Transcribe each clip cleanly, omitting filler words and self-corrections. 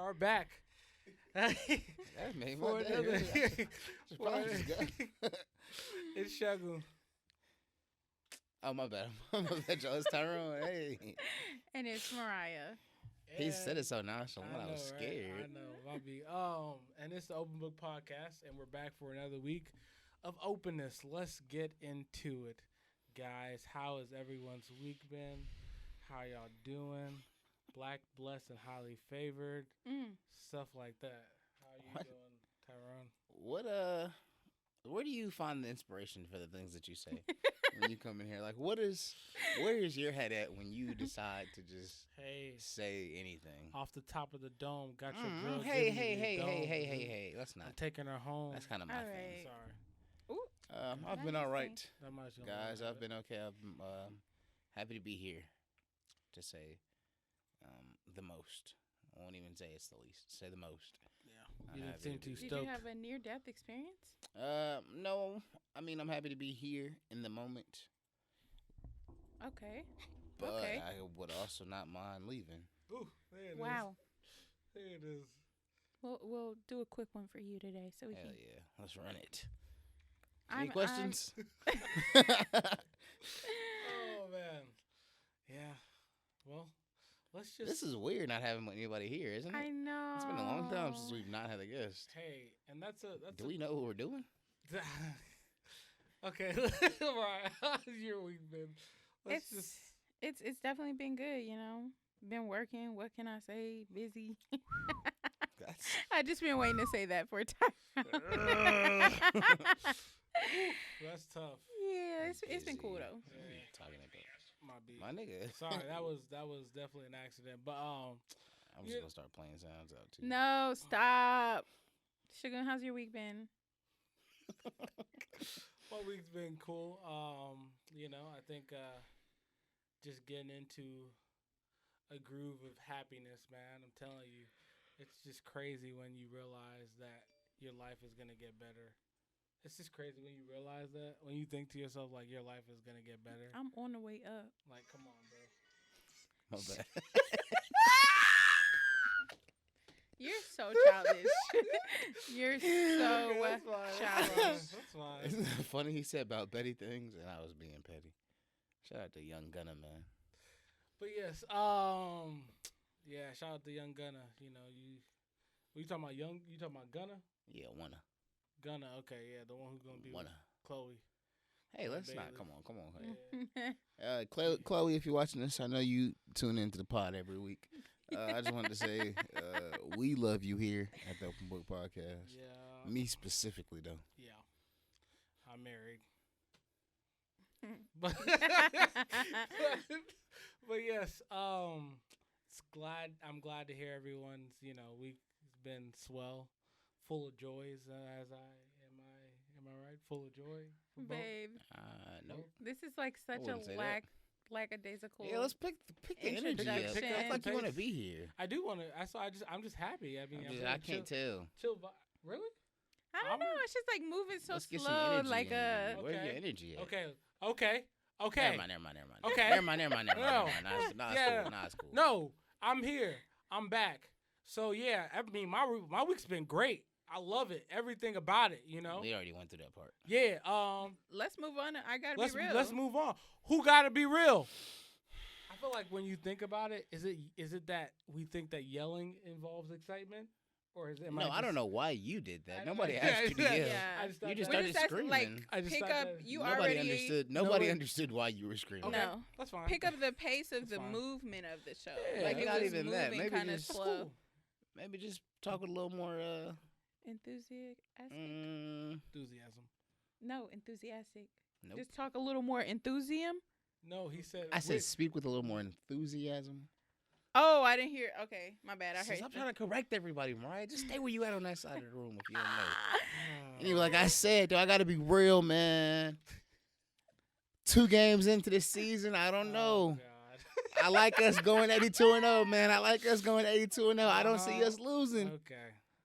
are back. That made my For day. another- Surprise, guy. It's Shagun. Oh, my bad. My bad, y'all. It's Tyrone. Hey. And it's Mariah. He said it so nonchalant. I was right? scared. I know. I'll be. And it's the Open Book Podcast, and we're back for another week of openness. Let's get into it, guys. How has everyone's week been? How y'all doing? Black, blessed, and highly favored. Stuff like that. How you What? doing, Tyrone? Where do you find the inspiration for the things that you say when you come in here? Like, where is your head at when you decide to just Hey, say anything? off the top of the dome, got your girl. Hey, giving you the dome, dude. hey. Let's I'm not. taking her home. That's kind of my All thing. right. Sorry. I've been all right, That might be guys. a I've been okay. I'm happy to be here to say the most. I won't even say it's the least. Say the most. Yeah. I'm You didn't happy seem to too be Did stoked. you have a near-death experience? No. I mean, I'm happy to be here in the moment, Okay. but Okay. I would also not mind leaving. Ooh, there it is. Wow. There it is. We'll do a quick one for you today, so we Hell can. yeah, let's run it. I'm- Any questions? Oh man. Yeah. Well, let's just. This is weird not having anybody here, isn't it? I know. It's been a long time since we've not had a guest. Hey, and that's Do we know what we're doing? Okay. Right. How's your week been? Let's It's it's definitely been good. You know, been working. What can I say? Busy. That's I just been waiting to say that for a time. That's tough. Yeah, it's been cool busy. though. What are you talking about? My beat. My nigga. Sorry, that was definitely an accident. But I'm just gonna start playing sounds out too. No, stop. Sugar, how's your week been? my week's been cool. You know, I think just getting into a groove of happiness, man. I'm telling you, it's just crazy when you realize that your life is gonna get better. It's just crazy when you realize that. When you think to yourself like your life is gonna get better. I'm on the way up. Like, come on, bro. My bad. You're so childish. You're so That's fine. childish. That's fine. Isn't that funny? He said about petty things, and I was being petty. Shout out to Young Gunna, man. But yes, yeah. Shout out to Young Gunna. You know, you talking about Young? You talking about Gunna? Yeah, wanna. Gunna, okay, yeah, the one who's gonna be Wanna. with Chloe. Hey, let's Bailey. not. Come on. Yeah. Hey. Chloe, if you're watching this, I know you tune into the pod every week. I just wanted to say we love you here at the Open Book Podcast. Yeah. Me specifically, though. Yeah. I'm married. but, but yes, I'm glad to hear everyone's, week's been swell, full of joys am I right? Full of joy? for both? Babe, Nope. this is like such wouldn't say a that. lackadaisical. Yeah, let's pick the energy up. Introduction. Act like you want to Pace. be here. I do want to. I'm just happy. I mean, I can't tell. Chill vibe. Really? I don't I'm- know. It's just like moving so Let's get some slow. energy. Like in here. a. Where's Okay. your energy at? Okay. Never mind. Okay. Never mind. No. Nah, it's Yeah. cool. Nah, it's cool. No, I'm here. I'm back. So yeah, I mean, my week's been great. I love it. Everything about it. You know. We already went through that part. Yeah. Let's move on. I gotta Let's be real. let's move on. Who gotta be real? I feel like when you think about it, is it that we think that yelling involves excitement, or is it? No, I don't know why you did that. I- Nobody I- asked you to yeah. yell. Yeah. I just thought You just that- We started just screaming. like I just pick thought up. that- You Nobody already understood. Nobody- Nobody understood why you were screaming. Okay, No. that's fine. pick up the pace of That's the fine. movement of the show. Yeah. Like it Not was even that. moving Maybe kind of just- That's slow. cool. Maybe just talk a little more. Enthusiastic. Enthusiasm. No, enthusiastic. Nope. Just talk a little more enthusiasm. No, he said. I said speak with a little more enthusiasm. Oh, I didn't hear. Okay, my bad. I heard. I'm trying to correct everybody, Mariah. Just stay where you at on that side of the room if you don't know. Ah. And you were like, I said, though, I got to be real, man. 2 games into the season, I don't know. God. I like us going 82-0, man. I like us going 82-0. I don't see Uh-huh. us losing. Okay.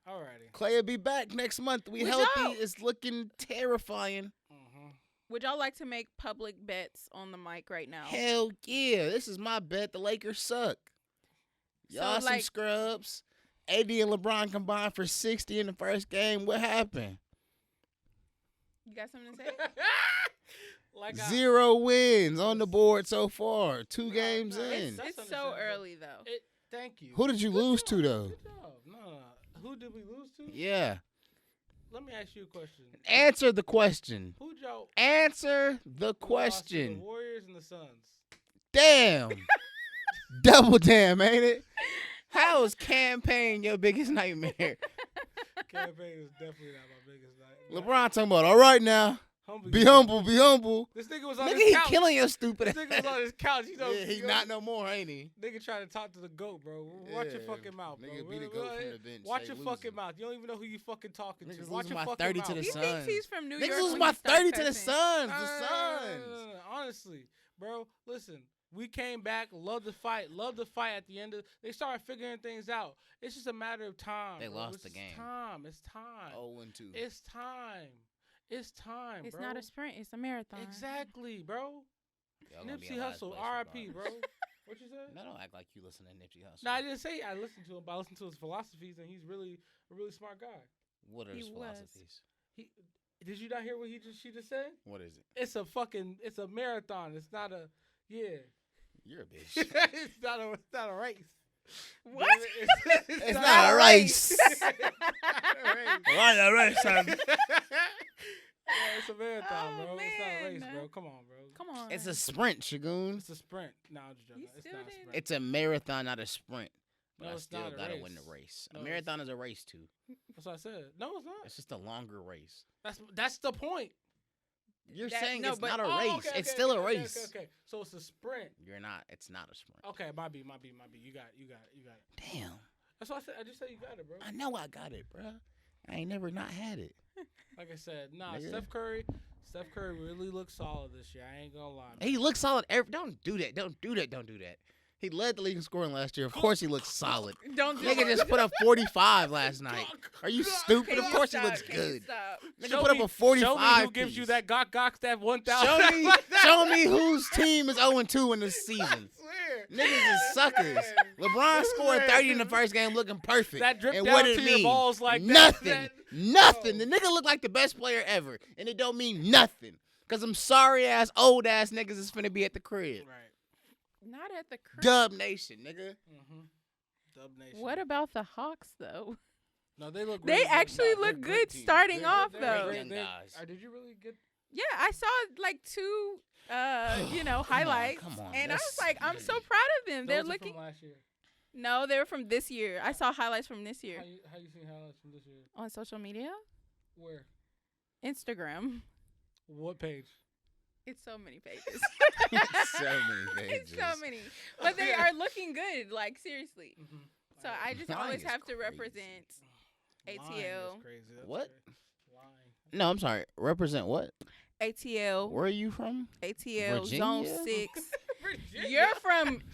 Alrighty. Clay will be back next month. We Would healthy. y'all- It's looking terrifying. Mm-hmm. Would y'all like to make public bets on the mic right now? Hell yeah. This is my bet. The Lakers suck. So, Y'all some like- scrubs. AD and LeBron combined for 60 in the first game. What happened? You got something to say? Like 0 wins on the board so far. 2 games no, in. That's It's so understandable. early though. Thank you. Who did you lose to, though? Good job. No. Who did we lose to? Yeah. Let me ask you a question. Answer the question. Who y'all Answer the who lost to? The question. Warriors and the Suns. Damn. Double damn, ain't it? How is campaign your biggest nightmare? Campaign is definitely not my biggest night. LeBron talking about, all right now. Be humble, be humble. This nigga was on Nigga, his he couch. killing your stupid This nigga was on his couch. You know, Yeah, he you know, not no more, ain't he? Nigga trying to talk to the GOAT, bro. Watch your Yeah. fucking mouth, bro. Nigga be the GOAT from the bench. Watch They your losing. fucking mouth. You don't even know who you fucking talking Niggas to. Watch losing your by fucking 30 mouth. to the He Suns. thinks he's from New Niggas York. losing when by he starts 30 to the cussing. Suns. No, The no, no, Suns. no. Honestly, bro, listen. We came back, love the fight at the end of. They started figuring things out. It's just a matter of time. They bro. lost It's the game. Time. It's time. 0-2. It's time. It's time, It's bro. not a sprint. It's a marathon. Exactly, bro. Y'all gonna be Nipsey in last Hussle, place R.I.P., bro. regardless. What you said? No, don't act like you listen to Nipsey Hussle. No, I didn't say I listened to him, but I listened to his philosophies, and he's really a really smart guy. What are his He was. philosophies? Did you not hear what she just said? What is it? It's a marathon. It's not a You're a bitch. it's not a race. What? It's not a race. It's not a race. Why a race, son? Yeah, it's a marathon, Oh, bro. It's not a race, man. bro. Come on, bro. Come on. It's a sprint, Shagoon. It's a sprint. No, I'm just joking. You It's still not a did sprint. It's a marathon, not a sprint. But No, I it's still not a gotta race. win the race. No, A marathon is a race too. That's what I said. No, it's not. It's just a longer race. That's the point. You're That- saying no, it's but- not a Oh, race. okay, It's okay, still a okay, race. Okay. So it's a sprint. You're not. It's not a sprint. Okay, might be. You got it. Damn. That's what I said. I just said you got it, bro. I know I got it, bro. I ain't never not had it. Like I said, nah. Nigga. Steph Curry really looks solid this year. I ain't gonna lie. He looks solid. Don't do that. Don't do that. Don't do that. He led the league in scoring last year. Of course he looks solid. Don't do Nigga it. just put up 45 last night. Are you stupid? Can Of you course he stop? looks Can you good. stop? Nigga put up a 45 Show me who gives you piece. that gok that 1,000. Show me whose team is 0-2 in this season. Swear. Niggas is suckers. LeBron scored 30 in the first game looking perfect. That drip and down what did to it your mean? balls like that. Nothing. Nothing. Oh. The nigga looked like the best player ever. And it don't mean nothing. Because them sorry ass, old ass niggas is finna be at the crib. Right. Not at the crib. Dub Nation, nigga. Mm-hmm. Dub Nation. What about the Hawks though? No, they look. They really good. actually Nah, they're look a good team. starting They're- off they're though. great. young guys. Did you really get? Yeah, I saw like two, highlights, come on, and I was that's- like, I'm so proud of them. They're Those are looking. from last year. No, they were from this year. I saw highlights from this year How you seen highlights from this year? on social media, Where? Instagram. What page? It's so many pages. So many pages. It's so many, but they are looking good. Like seriously. Mm-hmm. So I just Lying always is have to crazy. represent Lying ATL. is crazy. That's What? crazy. Lying. No, I'm sorry. Represent what? ATL. Where are you from? ATL Zone Virginia? 6. Virginia.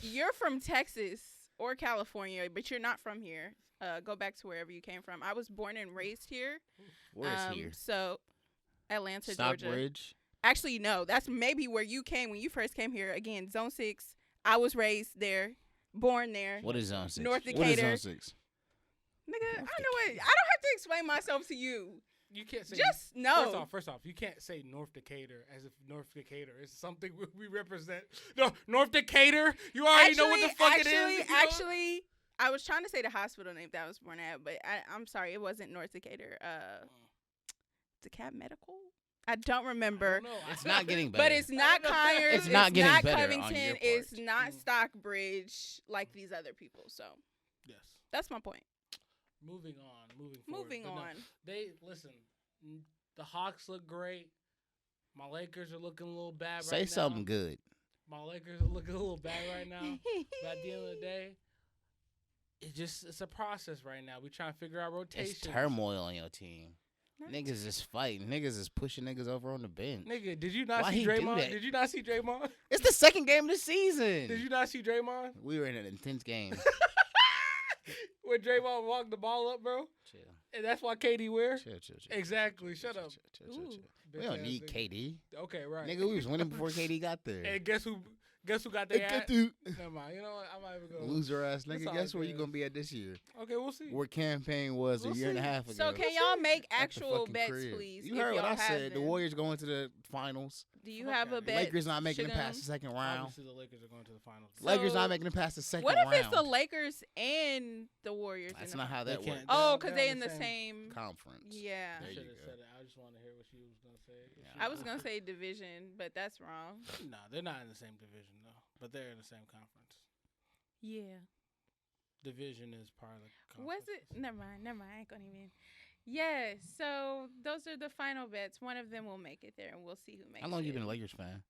You're from Texas or California, but you're not from here. Go back to wherever you came from. I was born and raised here. Where's here? So Atlanta, Georgia. Stockbridge. Actually, no. That's maybe where you came when you first came here. Again, Zone 6. I was raised there, born there. What is Zone 6? North What is Decatur. Zone 6? Nigga, North I know it. I don't have to explain myself to you. You can't say. Just know. First off, you can't say North Decatur as if North Decatur is something we represent. No, North Decatur. You already know what the fuck it is. you know? Actually, I was trying to say the hospital name that I was born at, but I'm sorry, it wasn't North Decatur. DeKalb Medical. I don't I remember. don't know. It's not getting better. But it's not Conyers. It's not getting not better on Covington. your It's part. not Mm. Stockbridge like these other people. So Yes. that's my point. Moving on. Moving forward. Moving But no, on. they listen. The Hawks look great. My Lakers are looking a little bad Say right now. something good. My Lakers are looking a little bad right now. But at the end of the day, it's a process right now. We trying to figure out rotation. It's turmoil on your team. Not Niggas is fighting. Niggas is pushing niggas over on the bench. Nigga, did you not Why see he do Draymond? that? Did you not see Draymond? It's the second game of the season. Did you not see Draymond? We were in an intense game. When Draymond walked the ball up, bro? Chill. And that's why KD wear? Chill. Exactly. Shut up. Chill. Ooh. We don't need Bitch-ass KD. nigga. Okay, right. Nigga, we was winning before KD got there. And guess who Guess who got their ass? Dude. Never mind. You know what? I'm not even going. Loser ass That's nigga. all Guess where you good. gonna be at this year? Okay, we'll see. Where campaign was We'll a year and a see. half ago. So can y'all make At the actual fucking bets, crib. please? You if heard what y'all I have said. The them? Warriors going to the finals. Do you Fuck have a outta bet? here. Lakers not making it Sugar? past the second round. Obviously, the Lakers are going to the finals. So- Lakers not making it past the second What round. if it's the Lakers and the Warriors? That's in not the how They that can't- works. Oh, They're because on they the in the same same. Conference. Yeah. I There should you have go. said it. I just want to hear what she was gonna say. Yeah. I was gonna say division, but that's wrong. No, they're not in the same division though, but they're in the same conference. Yeah. Division is part of the conference. Was it? Never mind. Never mind. I ain't gonna even. Yes. So those are the final bets. One of them will make it there, and we'll see who makes it. How long you been a Lakers fan?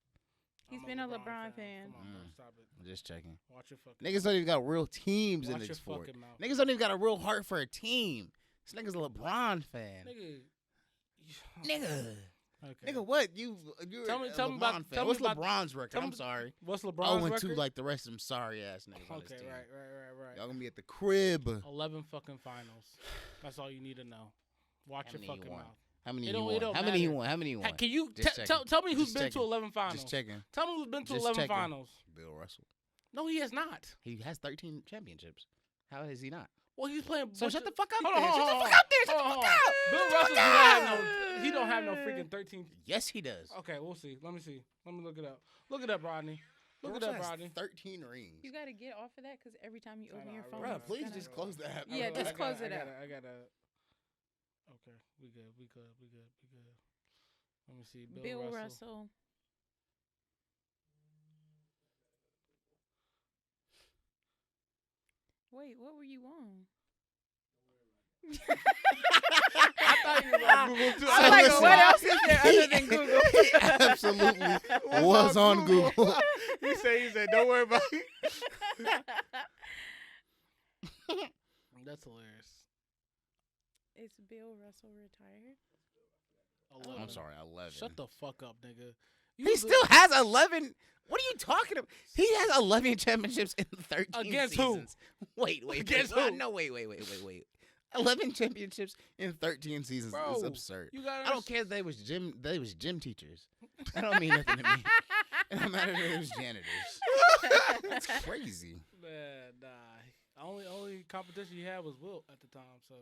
He's I'm been a LeBron fan. Come on, bro, Mm. stop it. I'm just checking. Watch your fucking. Niggas don't even got real teams in Watch the your sport. fucking mouth. Niggas don't even got a real heart for a team. This nigga's a LeBron fan. Nigga. Nigga. Okay. Nigga, what? You're Tell me- a tell me LeBron about- fan. tell me What's about- LeBron's record? tell I'm me- sorry. What's Oh, LeBron's and record? 2 like the rest of them sorry ass niggas on this Okay, team. right. Y'all gonna be at the crib. 11 fucking finals. That's all you need to know. Watch How your many you fucking won? mouth. How many It you don't- it won? don't How many you matter. won? How many you won? Can you Just checking. tell me who's Just been checking. to 11 finals? Just checking. Tell me who's been to Just 11 checking. finals. Bill Russell. No, he has not. He has 13 championships. How is he not? Well, he's playing. So shut the fuck up Hold then. on, Shut hold the on, fuck up there. Shut hold the on, fuck hold on. up. Bill Shut the Russell fuck he don't have no freaking 13. Yes, he does. Okay, we'll see. Let me see. Let me look it up. Look it up, Rodney. Look it Russell up, has Rodney. 13 rings. You gotta get off of that because every time you I open know, your I phone, realize. Bruh, please it's just gonna- close the app. Yeah, just close it out. I gotta. Okay, we good. Let me see. Bill Russell. Wait, what were you on? I thought you were on Google too. I'm So like, listen. what else is there other than Google? He absolutely was on Google. He said, don't worry about it. That's hilarious. Is Bill Russell retired? 11. I'm sorry, 11. Shut the fuck up, nigga. He still has 11. What are you talking about? He has 11 championships in 13 Against who? seasons. Wait. Against what? who? No, wait. 11 championships in 13 seasons Bro, is absurd. You gotta I don't care if they was gym teachers. That don't mean nothing to me. It don't matter if they was janitors. That's crazy. Man, nah. Only competition he had was Wilt at the time. So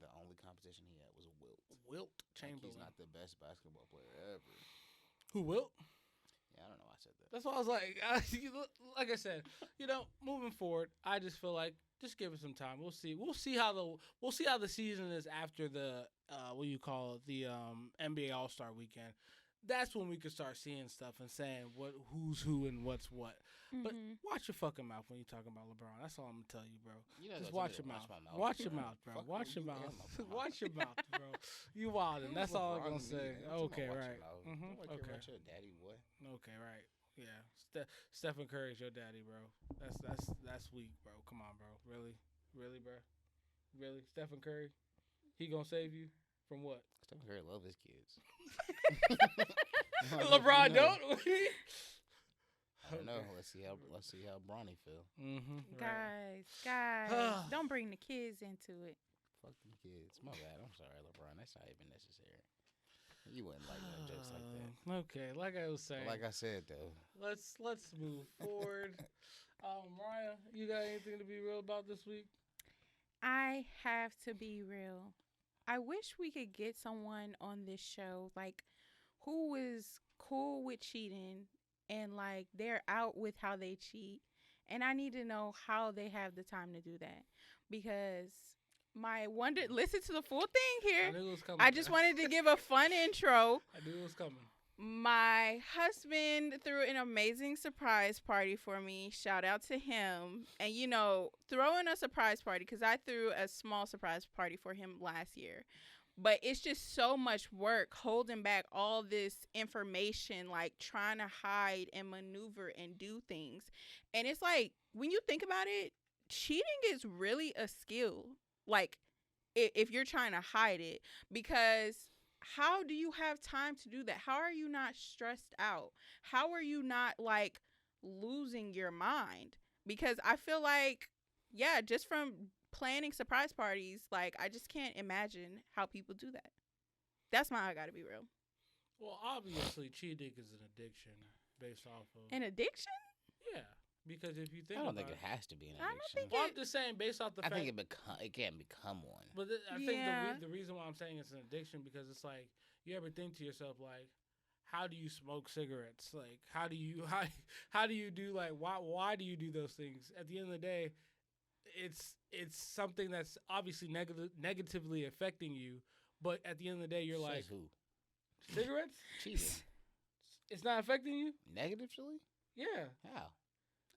The only competition he had was Wilt. Wilt Like, Chamberlain. he's not the best basketball player ever. Who Wilt? Yeah, I don't know why I said that. That's why I was like, like I said, moving forward, I just feel like just give it some time. We'll see how the season is after the the NBA All Star Weekend. That's when we could start seeing stuff and saying who's who and what's what. But watch your fucking mouth when you're talking about LeBron. That's all I'm gonna tell you, bro. You know Just what, watch you your need mouth. to watch my mouth. Watch your mouth, bro. Fuck Watch you your mouth. and my mouth. Watch your mouth, bro. You wildin'. That's all I'm gonna LeBron say. to me, man. What you Okay, gonna right. watch it, Mhm, Don't worry okay. about your daddy, boy. Okay, right. Yeah. Stephen Curry's your daddy, bro. That's weak, bro. Come on, bro. Really, bro. Really, Stephen Curry. He gonna save you from what? Stephen Curry love his kids. LeBron You know. don't. I don't know. Let's see how Bronny feel. Mm-hmm. Guys, don't bring the kids into it. Fuck them kids. My bad. I'm sorry, LeBron. That's not even necessary. You wouldn't like no jokes like that. Okay, like I was saying. But like I said though, Let's move forward. Mariah, you got anything to be real about this week? I have to be real. I wish we could get someone on this show like who is cool with cheating and like they're out with how they cheat. And I need to know how they have the time to do that because listen to the full thing I here. knew it was coming. I just wanted to give a fun intro. I knew it was coming. My husband threw an amazing surprise party for me. Shout out to him. And, throwing a surprise party, because I threw a small surprise party for him last year. But it's just so much work holding back all this information, like trying to hide and maneuver and do things. And it's like, when you think about it, cheating is really a skill. Like, if you're trying to hide it, because how do you have time to do that? How are you not stressed out? How are you not like losing your mind? Because I feel like, yeah, just from planning surprise parties, like I just can't imagine how people do that. That's my I gotta be real. Well, obviously, cheating is an addiction. based off of An addiction? yeah. Because if you think I don't about think it has to be an I don't addiction. think well, I'm just saying based off the I fact. think it can become one. But I think Yeah. the reason why I'm saying it's an addiction because it's like you ever think to yourself like, how do you smoke cigarettes? Like how do you do like why do you do those things? At the end of the day, it's something that's obviously negatively affecting you. But at the end of the day, you're like Says who? cigarettes. Cheating. It's not affecting you. Negatively? Yeah. How?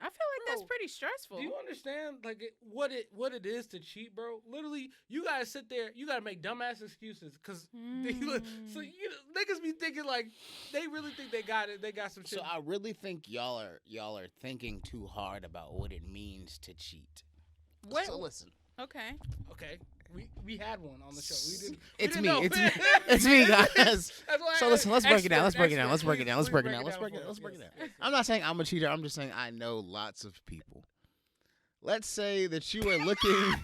I feel like that's Bro, pretty stressful. Do you understand like what it is to cheat, bro? Literally, you gotta sit there. You gotta make dumbass excuses because so niggas be thinking like they really think they got it. They got some shit. So I really think y'all are thinking too hard about what it means to cheat. What? So listen. Okay. Okay, we had one on the show. We didn't. It's we me. didn't know. It's me, guys. That's why So I- listen, let's break it down. Let's break it down. expert, Let's break it please, down. Let's please break it down. Let's for break it down. us. Let's break it Yes, down. yes. I'm not saying I'm a cheater. I'm just saying I know lots of people. Let's say that you are looking.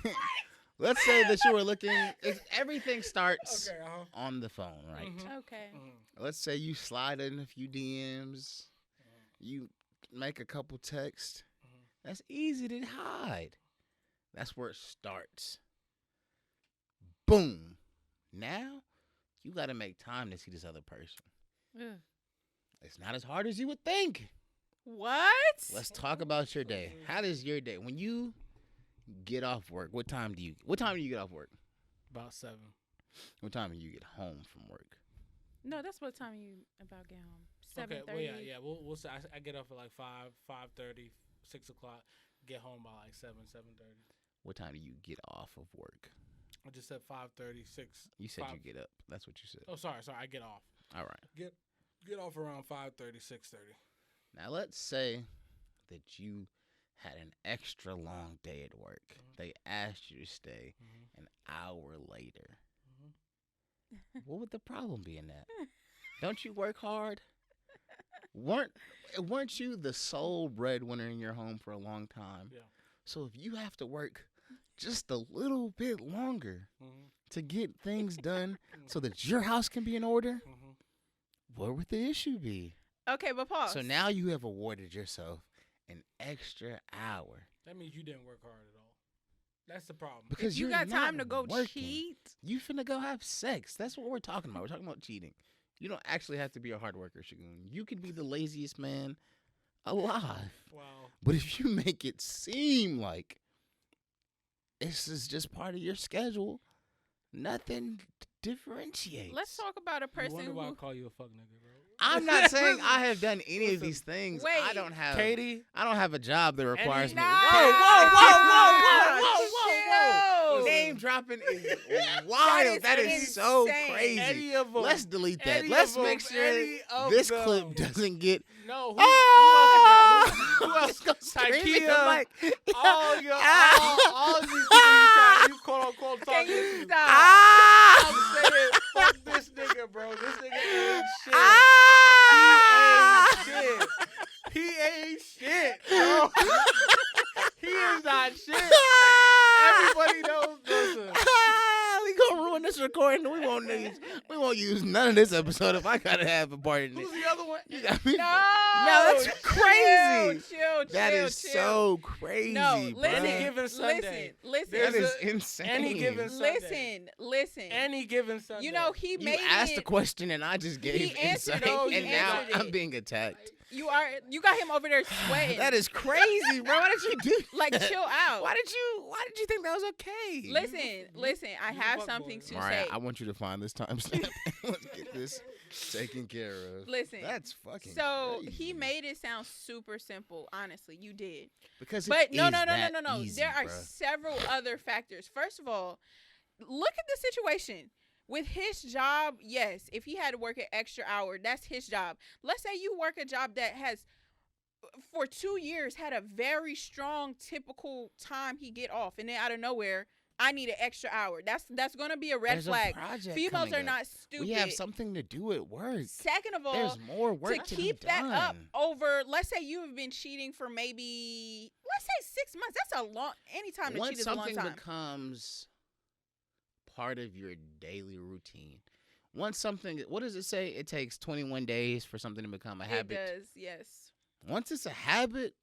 Let's say that you are looking. Everything starts Okay. on the phone, right? Mhm. Okay. Let's say you slide in a few DMs. You make a couple texts. That's easy to hide. That's where it starts. Boom. Now, you got to make time to see this other person. Ugh. It's not as hard as you would think. What? Let's talk about your day. How does your day, when you get off work, what time do you get off work? About 7. What time do you get home from work? No, that's what time you about get home. 7:30. Okay. Well, yeah. We'll say I get off at like 5:30, 6 o'clock. Get home by like 7:30. What time do you get off of work? I just said 5:30, 6. You said you Five- get up. That's what you said. Oh, sorry. I get off. All right. Get off around 5:30, 6:30. Now, let's say that you had an extra long day at work. They asked you to stay an hour later. What would the problem be in that? Don't you work hard? Weren't you the sole breadwinner in your home for a long time? Yeah. So if you have to work just a little bit longer to get things done so that your house can be in order, where would the issue be? Okay, but pause. So now you have awarded yourself an extra hour. That means you didn't work hard at all. That's the problem. Because if you you're got time not to go working. cheat. You finna go have sex. That's what we're talking about. We're talking about cheating. You don't actually have to be a hard worker, Shagun. You could be the laziest man alive. Wow. But if you make it seem like this is just part of your schedule, nothing differentiates. Let's talk about a You person wonder why I who. call you a fuck nigga, bro. I'm not saying I have done any of these things. Wait. I don't have. Katie. I don't have a job that requires me. Nah. Whoa! Chill. Name dropping is wild. That is so insane. crazy. Any of them. Let's delete that. Any Let's of make them. sure Any of this them. clip doesn't get. No. Who, Ah! who else? Who else? Screaming Ikea. like- All your Ah! all these people you quote unquote Can talking you to. stop? Ah! I'm saying, fuck this nigga, bro. This nigga ain't shit. Ah! He ain't shit. He ain't shit, bro. He is not shit. Everybody knows. Listen. We gonna ruin this recording. We won't use none of this episode if I gotta have a part in it. Who's the other one? You got me. No, that's crazy. Chill. That is chill. so crazy. No, bro. listen. Any given Sunday. Listen. That There's is insane. Any given Sunday. Listen. Any given Sunday. You know he You made asked it. a question and I just gave answered insight, it. He and now answered I'm it. being attacked. You got him over there sweating. That is crazy, bro. Why did you do like that? chill out. Why did you think that was okay? Listen. I you have fuck something boy. to Mariah, say. I want you to find this timestamp. Let's get this taken care of. Listen. That's fucking So crazy. he made it sound super simple. Honestly, you did. because But it no. is that easy, There are bruh. several other factors. First of all, look at the situation. With his job, yes, if he had to work an extra hour, that's his job. Let's say you work a job that has, for 2 years, had a very strong typical time he get off, and then out of nowhere, I need an extra hour. That's gonna be a red There's a flag. project Females coming are up. not stupid. We have something to do at work. Second of all, There's more work to be keep that done. up over, let's say you have been cheating for maybe, let's say 6 months. That's a long. Anytime to Once cheat is a long something time. becomes part of your daily routine, once something, what does it say? It takes 21 days for something to become a habit. It does, yes. Once it's a habit,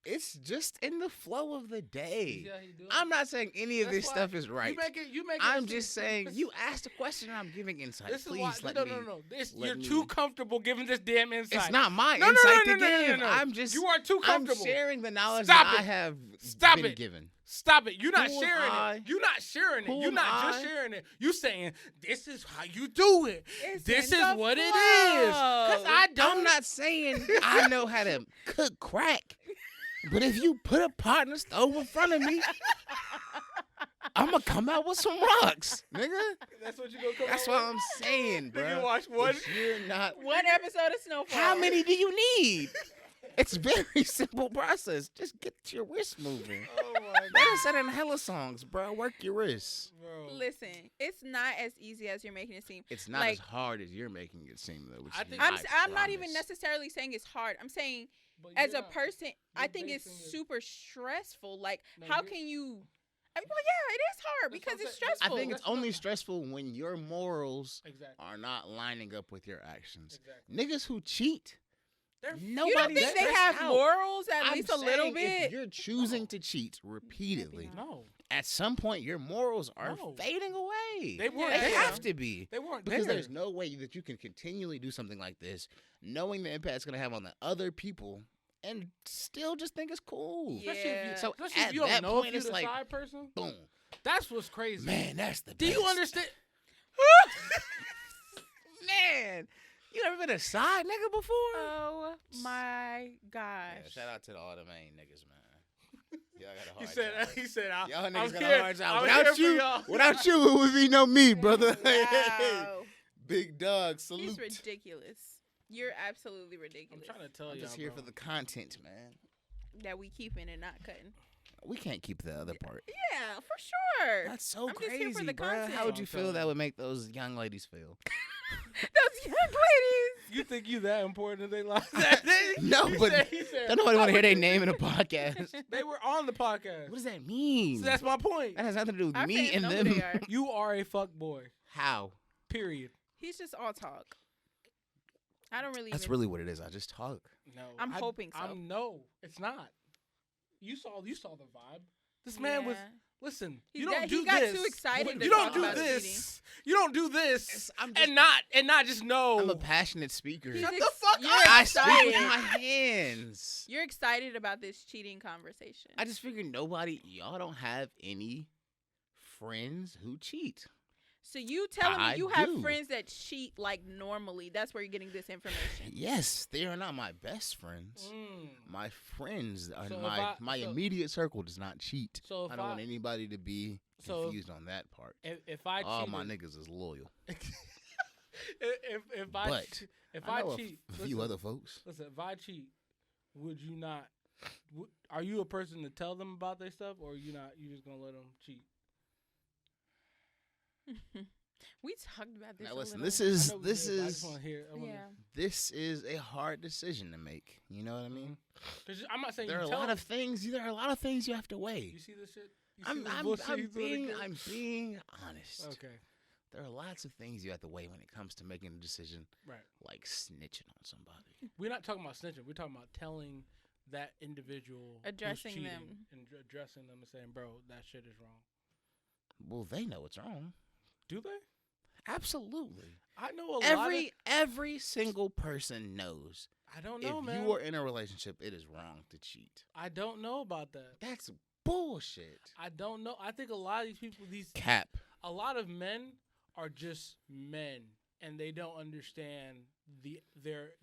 it's just in the flow of the day. See how he doing? I'm not saying any of That's this why stuff is right. You make it I'm seem- just saying, you asked a question and I'm giving insight. This is Please why, let no, me. no. let You're me- too comfortable giving this damn insight. It's not my No, no, insight no, to no, no, give. no, no. I'm just. You are too comfortable. I'm sharing the knowledge Stop that I it. have Stop been it. given. Stop it. You're not Who am sharing I? it. You're not sharing it. Who You're am not just I? sharing it. You saying, this is how you do it. It's This in is the what it is. Because flow. I don't. I'm not saying I know how to cook crack, but if you put a pot in the stove in front of me, I'm gonna come out with some rocks, nigga. That's what you gonna come That's out what with? I'm saying, bro. Nigga, watch one. If you're not. One episode of Snowfall. How many do you need? It's a very simple process. Just get your wrist moving. Oh my They god. done said in hella songs, bro. Work your wrists. Bro. Listen, it's not as easy as you're making it seem. It's not Like- as hard as you're making it seem, though. Which I is think- I'm not even promise. necessarily saying it's hard. I'm saying But as you're a not- person, I you're think it's basing it- super stressful. Like, No, how you're- can you? I mean, well, yeah, it is hard That's because what I'm it's saying. I stressful. think it's That's what only I'm- stressful when your morals Exactly. are not lining up with your actions. Exactly. Niggas who cheat, They're you don't nobody think they stressed have out. morals at I'm least a little saying if bit? you're choosing to cheat repeatedly, not. no. at some point your morals are No. fading away. They weren't Yeah. They there. have to be. They weren't Because there. there's no way that you can continually do something like this, knowing the impact it's going to have on the other people, and still just think it's cool. Yeah. Especially if you, So especially at if you don't that know point, if you're it's the like, side person. Boom. That's what's crazy. Man, that's the Do best. you understand? Man, you ever been a side nigga before? Oh my gosh! Yeah, shout out to all the main niggas, man. Y'all got a He hard said. job. He said. Y'all I'm niggas got here. a hard job. I'm Without here for you, y'all. without you, it would be no me, brother. Wow. Big dog, salute. He's ridiculous. You're absolutely I'm ridiculous. trying to tell I'm you. just here for the content, man. That we keeping and not cutting. We can't keep the other part. Yeah, for sure. That's so I'm just here for crazy, the bro. content. How would you I'm feel telling that you. would make those young ladies feel? Those young ladies. You think you that important in their lives? No, He but said- he said, don't nobody want to hear their name in a podcast. They were on the podcast. What does that mean? So that's my point. That has nothing to do with Our me fans and know who them. they are. You are a fuck boy. How? Period. He's just all talk. I don't really. That's even, really what it is. I just talk. No, I'm hoping so. No, it's not. You saw the vibe. This man was. Yeah. Listen, He you got- don't he do got this. too excited to You don't talk do about this. cheating. You don't do this. I'm just, And not just know. I'm a passionate speaker. He's Shut the ex- fuck you're up. I speak excited. with my hands. You're excited about this cheating conversation. I just figured y'all don't have any friends who cheat. So you telling me I you have do. friends that cheat like normally? That's where you're getting this information. Yes, they are not my best friends. Mm. My friends are So if my so- immediate circle does not cheat. So if I don't want anybody to be so confused on that part. if I All cheated, my niggas is loyal. if I But che- if I I know a cheat, few other folks. Listen, if I cheat, would you not? Are you a person to tell them about their stuff, or are you not? You just gonna let them cheat? We talked about this. Now a listen, little. this I is know we did, but I just is wanna hear. I wanna, Yeah. this is a hard decision to make. You know what I mean? 'Cause I'm not saying There are you a tell lot them. of things. There are a lot of things you have to weigh. You see this shit? You see this bullshit I'm he's doing again? being honest. Okay, There are lots of things you have to weigh when it comes to making a decision, right. like snitching on somebody. We're not talking about snitching. We're talking about telling that individual who's Addressing cheating them. and addressing them and saying, "Bro, that shit is wrong." Well, they know it's wrong. Do they? Absolutely. I know a lot. Every single person knows I don't know, if man. you are in a relationship, it is wrong to cheat. I don't know about that. That's bullshit. I don't know. I think a lot of these people, Cap. a lot of men are just men, and they don't understand their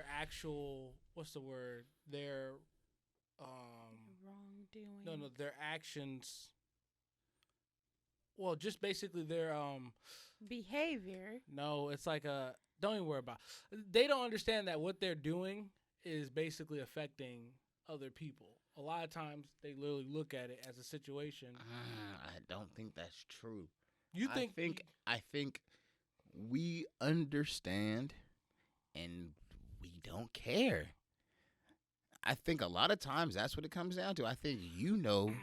actual, what's the word? Their Wrongdoing. no, their actions. Well, just basically their Behavior. no, it's like don't even worry about. They don't understand that what they're doing is basically affecting other people. A lot of times they literally look at it as a situation. I don't think that's true. You think I think we understand and we don't care. I think a lot of times that's what it comes down to. I think you know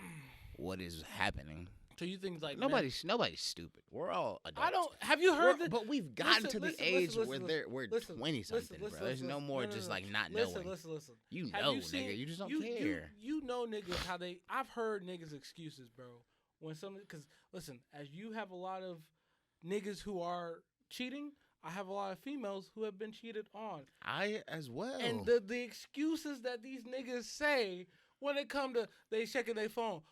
what is happening. So you think like Nobody's stupid. We're all adults. I don't. Have you heard that? But we've gotten to the age where we're listen, 20 something, bro. There's no more just like not knowing. Listen. You Have know, you seen- nigga. You just don't you, care. You know niggas how they. I've heard niggas excuses, bro. When some because listen, as you have a lot of niggas who are cheating, I have a lot of females who have been cheated on. I as well. And the excuses that these niggas say when it come to they checking their phone.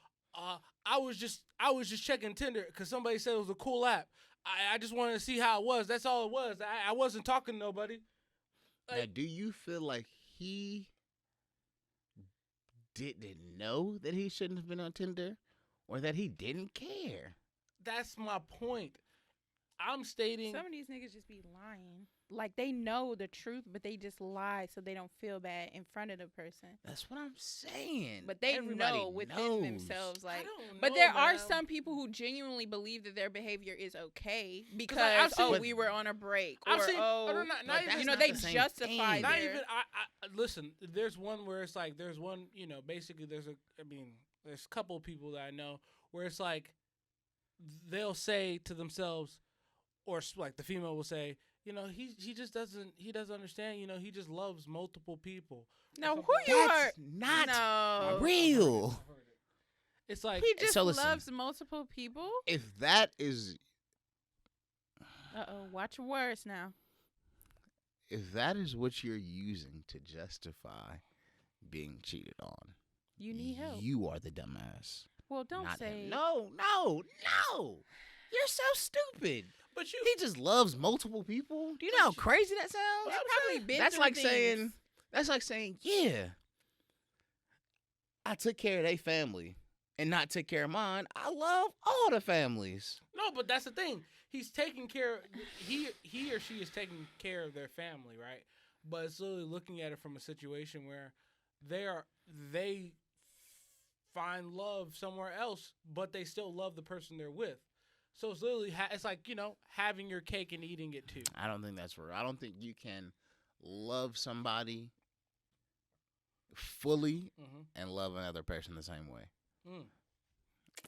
I was just checking Tinder because somebody said it was a cool app. I just wanted to see how it was. That's all it was. I wasn't talking to nobody. Now, do you feel like he didn't know that he shouldn't have been on Tinder, or that he didn't care? That's my point. I'm stating some of these niggas just be lying. Like they know the truth, but they just lie so they don't feel bad in front of the person. That's what I'm saying. But they Everybody know within knows. themselves, like. I don't But know, there are man. some people who genuinely believe that their behavior is okay I've because seen- we were on a break, I've or seen- oh, no, not But even- that's you know, not they the same justify thing. Not their. even. I listen. There's one where it's like there's one. You know, basically there's there's a couple of people that I know where it's like they'll say to themselves, or like the female will say, you know, he doesn't understand. You know, he just loves multiple people. No, Or who something you like heard? Not No, real. that. I've heard it. It's like he just So listen. loves multiple people. If that is Watch your words now. if that is what you're using to justify being cheated on, You need help. You are the dumbass. Well, don't Not say. him. No. You're so stupid. but you. He just loves multiple people. Do you know how crazy that sounds? They've probably been That's through like things. saying. That's like saying, yeah, I took care of their family and not took care of mine. I love all the families. No, but that's the thing. He's taking care. He or she is taking care of their family, right? But it's literally looking at it from a situation where they find love somewhere else, but they still love the person they're with. So it's literally it's like, you know, having your cake and eating it too. I don't think that's real. I don't think you can love somebody fully Mm-hmm. and love another person the same way. Mm.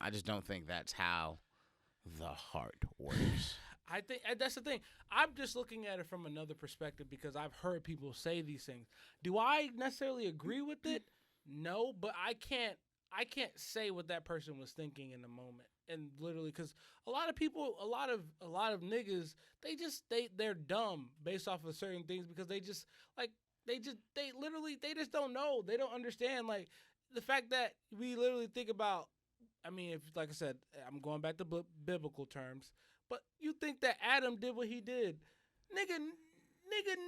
I just don't think that's how the heart works. I think that's the thing. I'm just looking at it from another perspective because I've heard people say these things. Do I necessarily agree with it? No, but I can't say what that person was thinking in the moment. And literally, because a lot of people, a lot of niggas, they're dumb based off of certain things because they just don't know. They don't understand like the fact that we literally think about. I mean, if like I said, I'm going back to biblical terms. But you think that Adam did what he did. Nigga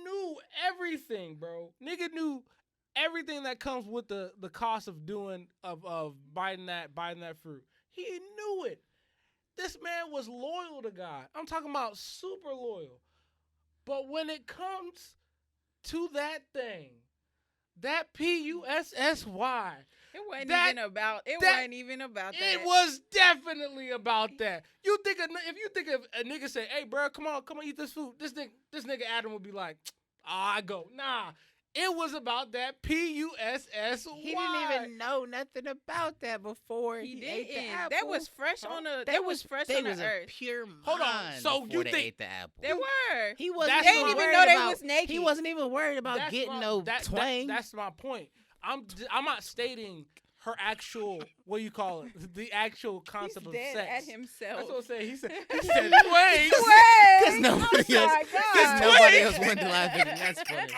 knew everything, bro. Nigga knew everything that comes with the cost of biting that fruit. He knew it. This man was loyal to God. I'm talking about super loyal. But when it comes to that thing, that PUSSY, It wasn't That- even about. It that- wasn't even about that. it was definitely about that. If you think of a nigga say, "Hey, bro, come on, eat this food," this nigga Adam would be like, I go, nah. It was about that PUSSY. He didn't even know nothing about that before He ate the didn't. apple. That was fresh on the. They That was fresh they on the was a earth. pure mind. Hold on, so before you they think- ate the apple? They were. He wasn't. That's They my- didn't even worried know they about- was naked. He wasn't even worried about That's getting my- no that- twang. That's my point. I'm not stating her actual, what do you call it? The actual He's concept of dead sex. at himself. That's what I'm saying. He said twang. Wait. Because nobody Oh else, my God. because nobody else wanted to laugh at it. That's funny.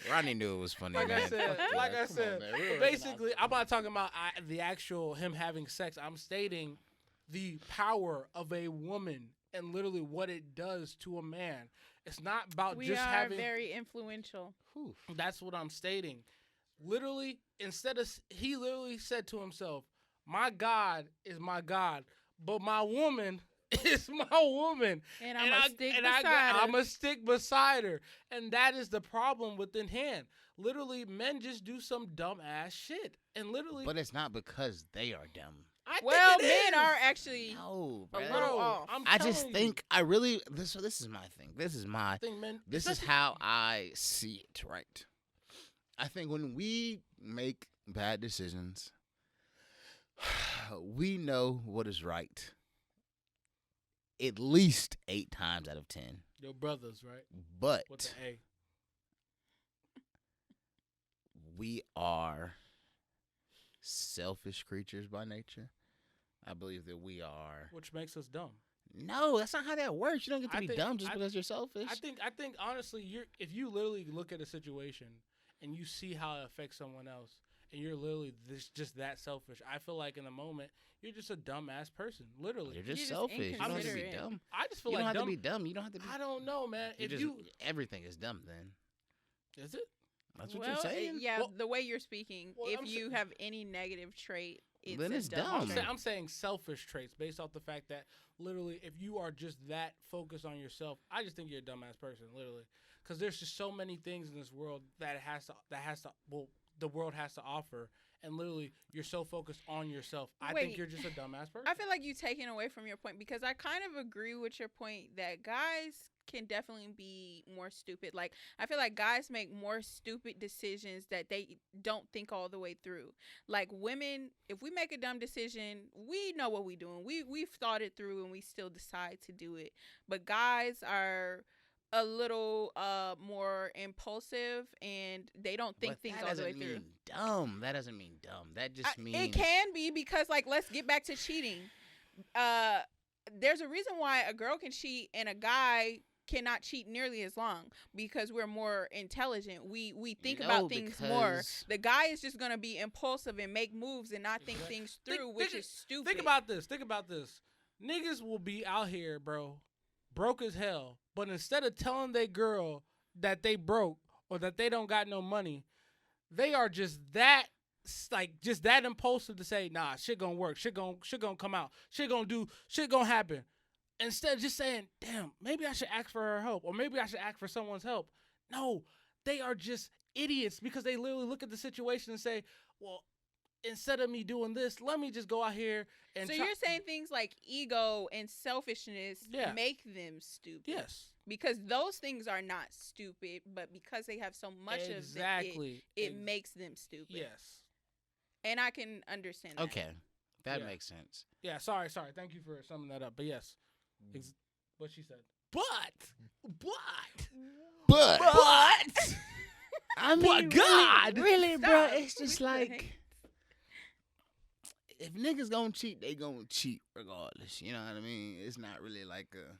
Ronnie knew it was funny, Like man. I said, Fuck like that. I Come said, on, man. We but were basically, I'm not talking about the actual him having sex. I'm stating the power of a woman and literally what it does to a man. It's not about We just are having. very influential. Whew. That's what I'm stating. Literally, he literally said to himself, "My God is my God, but my woman is my woman." And I'm going to stick beside I'm her. a stick beside her. And that is the problem within hand. Literally, men just do some dumb ass shit. And literally, But it's not because they are dumb. I Well, think it men is. are actually No, a bro. little off. I'm I just telling think I really. This is my thing. This is my. I think men. This is especially- how I see it, right? I think when we make bad decisions, We know what is right at least 8 times out of 10. Your brothers, right? But With the A. we are selfish creatures by nature. I believe that we are. Which makes us dumb. No, that's not how that works. You don't get to I be think- dumb just I- because you're selfish. I think honestly, if you literally look at a situation and you see how it affects someone else, and you're literally just that selfish, I feel like in the moment you're just a dumbass person. Literally, You're just just selfish. You don't have to be inconsiderate. dumb. I just feel You don't like have dumb. to be dumb. You don't have to be. I don't know, man. You If just, you everything is dumb then. is it? That's what Well, you're saying. yeah, Well- the way you're speaking, well, if I'm you sa- have any negative trait, Then a it's dumb dumb. I'm, trait. I'm saying selfish traits based off the fact that literally, if you are just that focused on yourself, I just think you're a dumbass person, literally. Because there's just so many things in this world the world has to offer, and literally, you're so focused on yourself. I think Wait. you're just a dumbass person. I feel like you taking away from your point because I kind of agree with your point that guys can definitely be more stupid. Like I feel like guys make more stupid decisions that they don't think all the way through. Like women, if we make a dumb decision, we know what we're doing. We've thought it through and we still decide to do it. But guys are a little more impulsive and they don't think But things that all the way doesn't through. mean dumb. That doesn't mean dumb. That just means It can be because, like, let's get back to cheating. There's a reason why a girl can cheat and a guy cannot cheat nearly as long because we're more intelligent. We think about things more. because- The guy is just gonna be impulsive and make moves and not think Exactly. things through, which is stupid. Think about this. Think about this. Niggas will be out here, bro, broke as hell. But instead of telling their girl that they broke or that they don't got no money, they are just that impulsive to say, nah, shit gonna work. Shit gonna come out. Shit gonna happen. Instead of just saying, damn, maybe I should ask for her help or maybe I should ask for someone's help. No, they are just idiots because they literally look at the situation and say, well, instead of me doing this, let me just go out here and So try- you're saying things like ego and selfishness Yeah. make them stupid. yes, Because those things are not stupid, but because they have so much exactly. of it makes them stupid. Yes. And I can understand that. Okay, that Yeah. makes sense. Yeah, sorry. Thank you for summing that up. But yes, what she said. But But I mean, But God! really, bro, Stop. it's just We like if niggas gonna cheat, they gonna cheat regardless. You know what I mean? It's not really like a.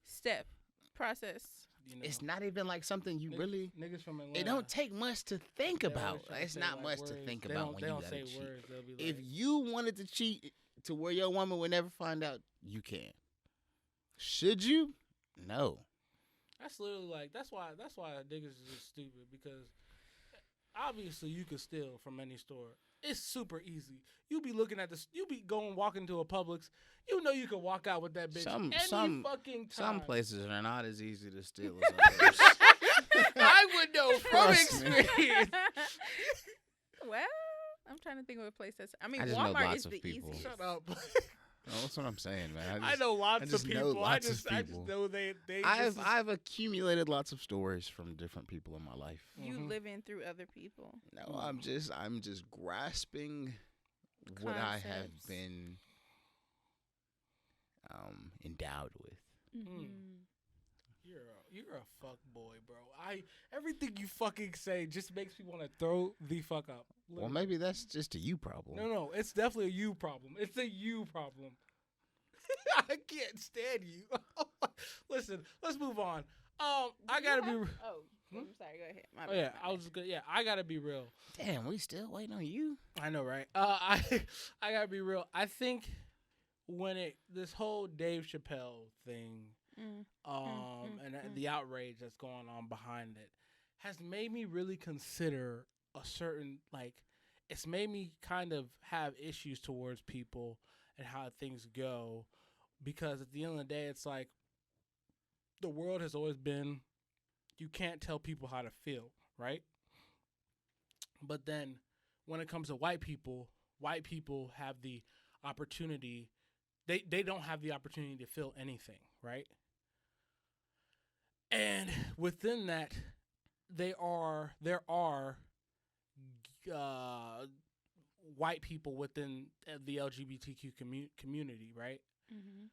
Step process. you know, It's not even like something you nigg- really. niggas from Atlanta. It don't take much to think they about. always try to It's say, not like, much to words. think They about don't- when they you don't gotta say cheat. words. They'll be If like, you wanted to cheat to where your woman would never find out, you can. Should you? No. that's literally like that's why niggas is just stupid because obviously you could steal from any store. It's super easy. You be looking at this. You be walking to a Publix. You know you can walk out with that bitch any fucking time. Some places are not as easy to steal as others. I would know from Trust me. experience. Well, I'm trying to think of a place that's. I mean, I just know Walmart lots is of the people. easiest. Shut up. That's what I'm saying, man. I know lots just of know people. lots I of just people. know they. I've accumulated lots of stories from different people in my life. You Mhm. live in through other people. No, I'm just grasping what I have Concepts. been endowed with. Mm-hmm. You're a fuck boy, bro. Everything you fucking say just makes me want to throw the fuck up. Well, Literally. maybe that's just a you problem. No, it's definitely a you problem. It's a you problem. I can't stand you. Listen, let's move on. I gotta be. Oh, Hmm? I'm sorry. Go ahead. My Oh bad, yeah, my I bad. was good. Yeah, I gotta be real. Damn, we still waiting on you. I know, right? I gotta be real. I think when this whole Dave Chappelle thing, Mm. and the outrage that's going on behind it, has made me really consider a certain it's made me kind of have issues towards people and how things go, because at the end of the day, it's like the world has always been you can't tell people how to feel, right? But then when it comes to white people have the opportunity. They don't have the opportunity to feel anything, right? And within that, there are white people within the LGBTQ community, right? Mm-hmm.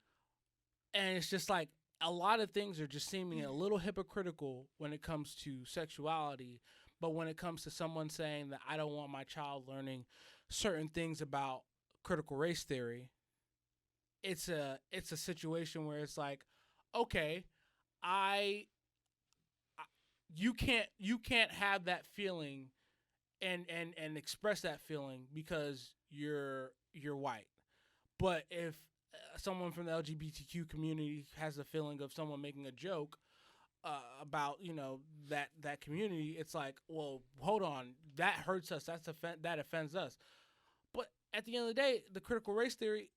And it's just like a lot of things are just seeming a little hypocritical when it comes to sexuality, but when it comes to someone saying that I don't want my child learning certain things about critical race theory, it's a situation where it's like, okay, you can't have that feeling and express that feeling because you're white. But if someone from the LGBTQ community has a feeling of someone making a joke about that community, it's like, well, hold on, that hurts us. That offends us. But at the end of the day, the critical race theory,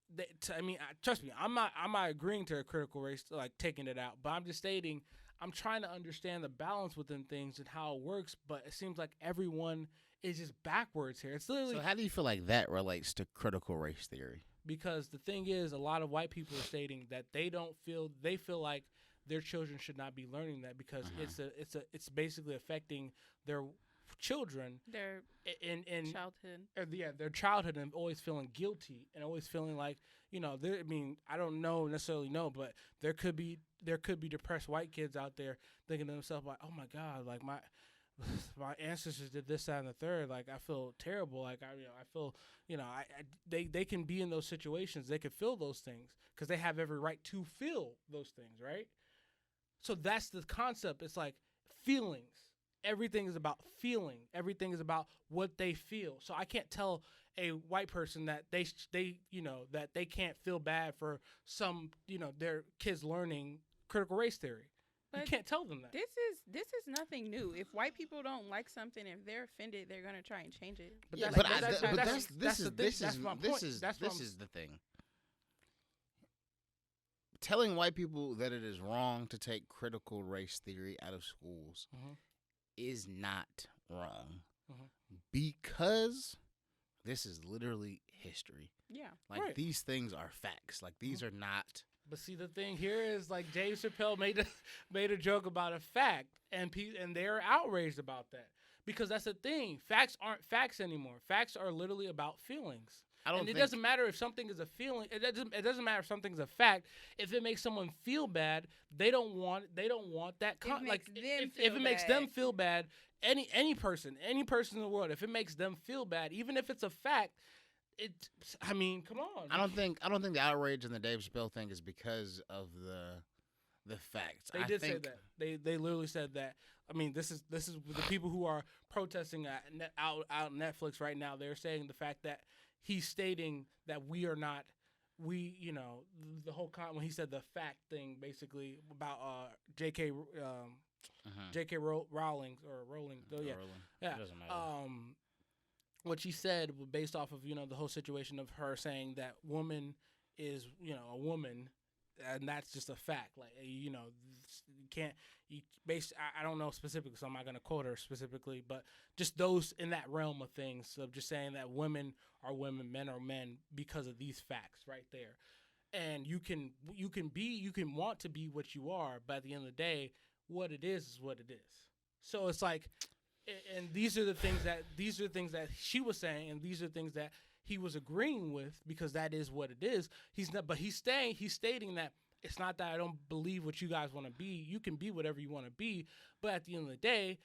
trust me, I'm not agreeing to a critical race, like taking it out, but I'm just stating I'm trying to understand the balance within things and how it works. But it seems like everyone is just backwards here. It's literally. So how do you feel like that relates to critical race theory? Because the thing is, a lot of white people are stating that they feel like their children should not be learning that because it's basically affecting their children, their childhood, their childhood, and always feeling guilty and always feeling like I don't necessarily know, but there could be depressed white kids out there thinking to themselves like, oh my God, like my ancestors did this, that, and the third. Like I feel terrible. Like I feel they can be in those situations. They can feel those things because they have every right to feel those things, right? So that's the concept. It's like feelings. Everything is about feeling. Everything is about what they feel. So I can't tell a white person that they that they can't feel bad for some their kids learning critical race theory. But you can't tell them that. This is nothing new. If white people don't like something, if they're offended, they're gonna try and change it. This is the thing. Telling white people that it is wrong to take critical race theory out of schools is not wrong because this is literally history. Yeah. Like these things are facts. Like these are not. But see, the thing here is like Dave Chappelle made a joke about a fact, and they're outraged about that because that's the thing. Facts aren't facts anymore. Facts are literally about feelings. It doesn't matter if something is a feeling. It doesn't matter if something's a fact. If it makes someone feel bad, they don't want that. If it makes them feel bad, any person in the world, if it makes them feel bad, even if it's a fact. Come on. I don't think the outrage in the Dave Chappelle thing is because of the facts. They did say that. They literally said that. I mean, this is the people who are protesting out Netflix right now. They're saying the fact that he's stating that we are not. The whole when he said the fact thing basically about J.K. Rowling. Yeah. It doesn't matter. What she said based off of the whole situation of her saying that woman is a woman, and that's just a fact. Like you can't I don't know specifically, so I'm not gonna quote her specifically, but just those in that realm of things of just saying that women are women, men are men because of these facts right there. And you can want to be what you are, but at the end of the day, what it is what it is. So it's like. And these are the things that she was saying, and these are things that he was agreeing with because that is what it is. He's stating that it's not that I don't believe what you guys want to be. You can be whatever you want to be, but at the end of the day,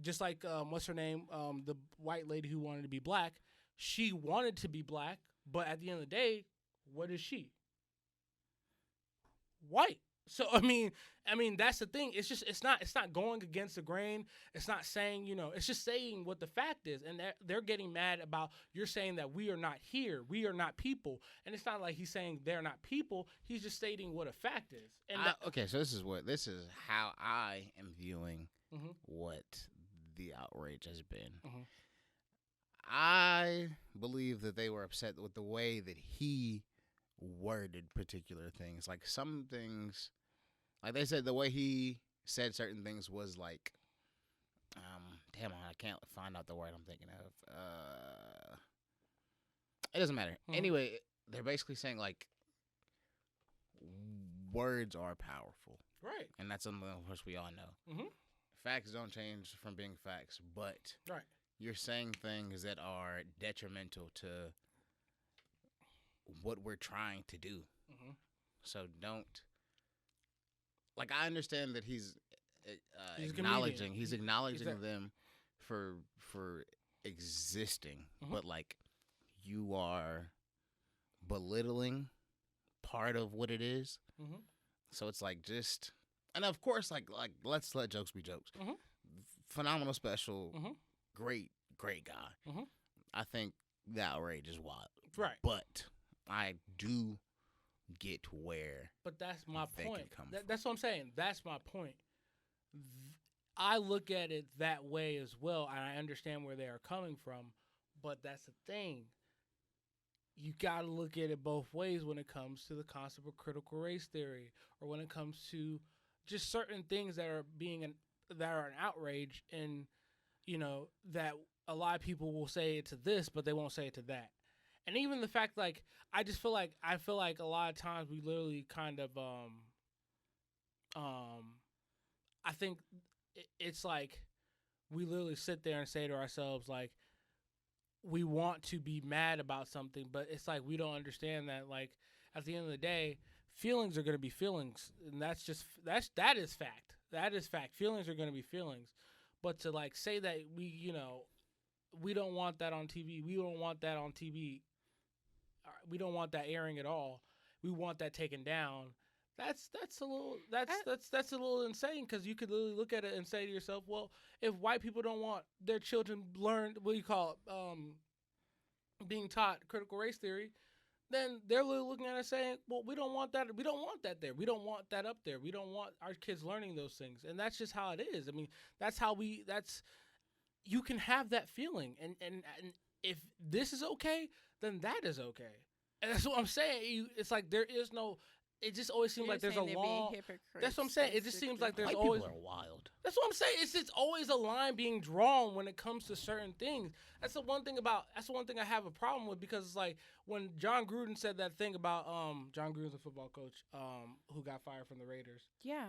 just like what's her name, the white lady who wanted to be black, she wanted to be black, but at the end of the day, what is she? White. So I mean that's the thing. It's not going against the grain. It's not saying it's just saying what the fact is, and they're getting mad about you're saying that we are not here, we are not people, and it's not like he's saying they're not people. He's just stating what a fact is. And okay, so this is how I am viewing what the outrage has been. I believe that they were upset with the way that he worded particular things. Like some things. Like they said, the way he said certain things was like, damn, I can't find out the word I'm thinking of. It doesn't matter. Anyway, they're basically saying like, words are powerful, right? And that's something of course we all know. Facts don't change from being facts, but you're saying things that are detrimental to what we're trying to do. Mm-hmm. So don't. Like, I understand that he's He's a acknowledging. comedian. He's acknowledging Exactly. them for existing, Mhm. but like you are belittling part of what it is. Mm-hmm. So it's like just, and of course, like let's let jokes be jokes. Mhm. Phenomenal special, Mhm. great guy. Mhm. I think the outrage is wild, Right. but I do get where But that's my they can point. come That's what I'm saying. That's my point. I look at it that way as well, and I understand where they are coming from. But that's the thing. You got to look at it both ways when it comes to the concept of critical race theory, or when it comes to just certain things that are that are an outrage, and that a lot of people will say it to this, but they won't say it to that. And even the fact, like, I feel like a lot of times we literally kind of I think it's like we literally sit there and say to ourselves, like, we want to be mad about something, but it's like we don't understand that, like, at the end of the day, feelings are going to be feelings, and that is fact. That is fact. Feelings are going to be feelings. But to, like, say that we don't want that on TV. We don't want that on TV. We don't want that airing at all. We want that taken down. That's a little insane, because you could literally look at it and say to yourself, well, if white people don't want their children being taught critical race theory, then they're literally looking at it saying, well, we don't want that. We don't want that there. We don't want that up there. We don't want our kids learning those things. And that's just how it is. I mean, you can have that feeling. And if this is okay, then that is okay. And that's what I'm saying. It's like there is no. It just always seems like there's a long. That's what I'm saying. It just seems like there's white always. people are wild. That's what I'm saying. It's just always a line being drawn when it comes to certain things. That's the one thing I have a problem with, because it's like when John Gruden said that thing about John Gruden's a football coach who got fired from the Raiders. Yeah.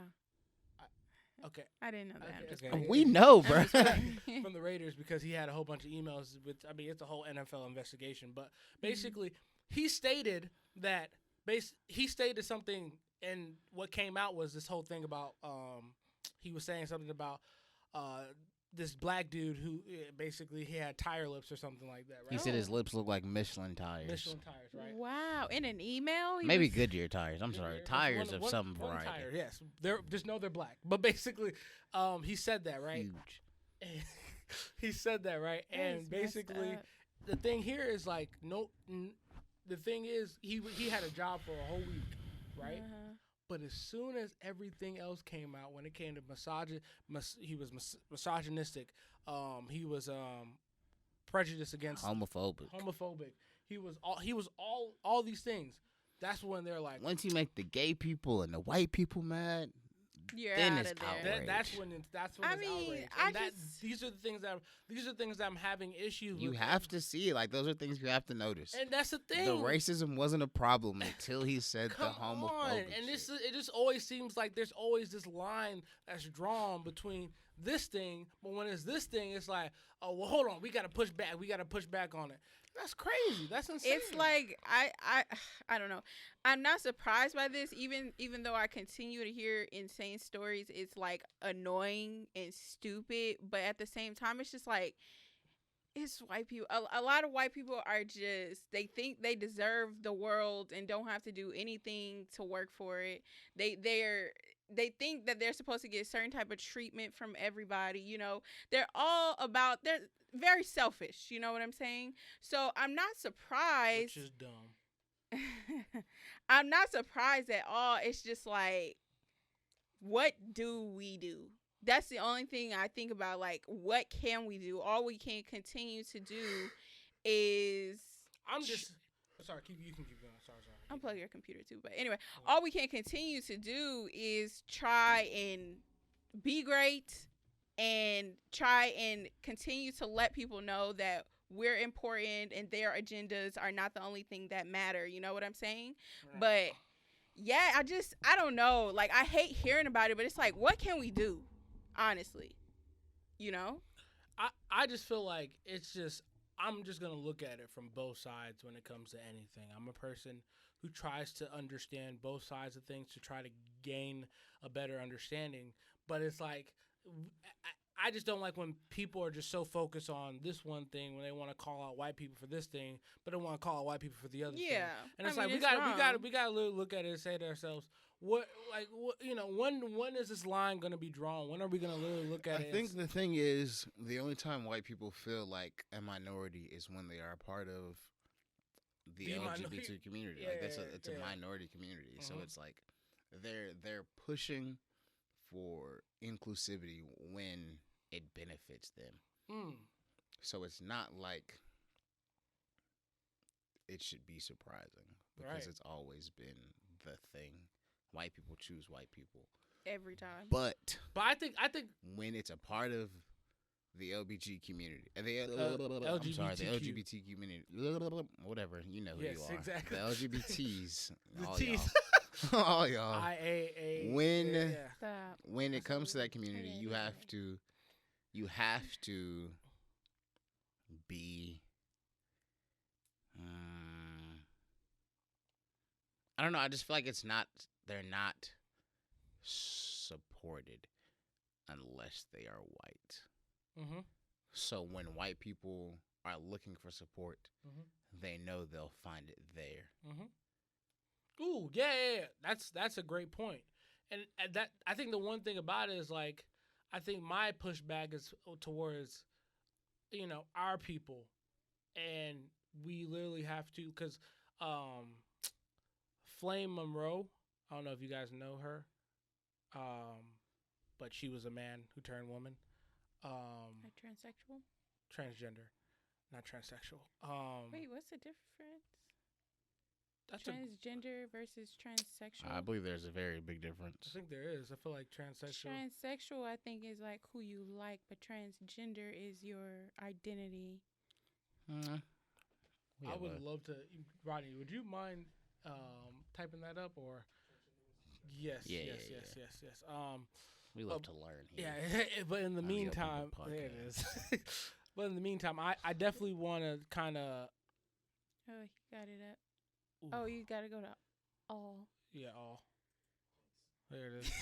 Okay. I didn't know that. Okay. We know, bro. From the Raiders, because he had a whole bunch of emails with. I mean, it's a whole NFL investigation, but basically he stated that. He stated something, and what came out was this whole thing about he was saying something about this black dude who basically he had tire lips or something like that, right? He said his lips look like Michelin tires. Michelin tires, right? Wow. In an email? Maybe Goodyear tires. I'm sorry. Tires of some one variety. tire, yes. Just know they're black. But basically, he said that, right? Huge. He said that, right? That And is basically, messed up. the thing here is like the thing is, he had a job for a whole week, right? Uh-huh. But as soon as everything else came out, when it came to he was misogynistic. He was prejudiced against homophobic. He was all these things. That's when they're like, Once you make the gay people and the white people mad, You're then out it's of there. outrage. that's when it's I outrage. mean, And these are the things that I'm having issues You with. have to see it. Like, those are things you have to notice. And that's the thing. The racism wasn't a problem until he said the Come homophobic on. shit. And it just always seems like there's always this line that's drawn between this thing, but when it's this thing, it's like, oh, well, hold on, we got to push back. We got to push back on it. That's crazy. That's insane. It's like I don't know. I'm not surprised by this, even though I continue to hear insane stories. It's like annoying and stupid, but at the same time, it's just like it's white people. A lot of white people are just, they think they deserve the world and don't have to do anything to work for it. They think that they're supposed to get certain type of treatment from everybody. They're very selfish. You know what I'm saying? So I'm not surprised. Which is dumb. I'm not surprised at all. It's just like, what do we do? That's the only thing I think about. Like, what can we do? All we can continue to do is. Sorry, you can keep going. Sorry. Unplug your computer too. But anyway, all we can continue to do is try and be great and try and continue to let people know that we're important and their agendas are not the only thing that matter. You know what I'm saying? Right. But yeah, I don't know. Like, I hate hearing about it, but it's like, what can we do? Honestly, I just feel like it's just I'm just gonna look at it from both sides when it comes to anything. I'm a person who tries to understand both sides of things to try to gain a better understanding. But it's like I just don't like when people are just so focused on this one thing when they want to call out white people for this thing, but don't want to call out white people for the other thing. Yeah. And it's I like mean, we got to look at it and say to ourselves, what when is this line going to be drawn? When are we going to literally look at it? I think the thing is, the only time white people feel like a minority is when they are a part of the LGBT community. Yeah, Like it's a minority community. So it's like they're pushing for inclusivity when it benefits them. So it's not like it should be surprising because it's always been the thing. White people choose white people every time. But I think when it's a part of the LBG community, the LGBT community, whatever, you know who you are. Exactly. The LGBTs, the all T's. y'all. All y'all. Stop. When it comes to that community, you have to be I don't know, I just feel like they're not supported unless they are white. So when white people are looking for support, they know they'll find it there. Ooh, yeah. That's a great point. And that I think the one thing about it is like I think my pushback is towards our people, and we literally have to because Flame Monroe, I don't know if you guys know her, but she was a man who turned woman. A transsexual? Transgender, not transsexual. Wait, what's the difference? That's transgender versus transsexual? I believe there's a very big difference. I think there is. I feel like transsexual. Transsexual, I think, is like who you like, but transgender is your identity. I would love to, Rodney. Would you mind typing that up or? Yes. We love to learn here. Yeah, but in the meantime, there it is. But in the meantime, I definitely want to kind of. Oh, you got it up. Ooh. Oh, you got to go to all. Yeah, all. There it is.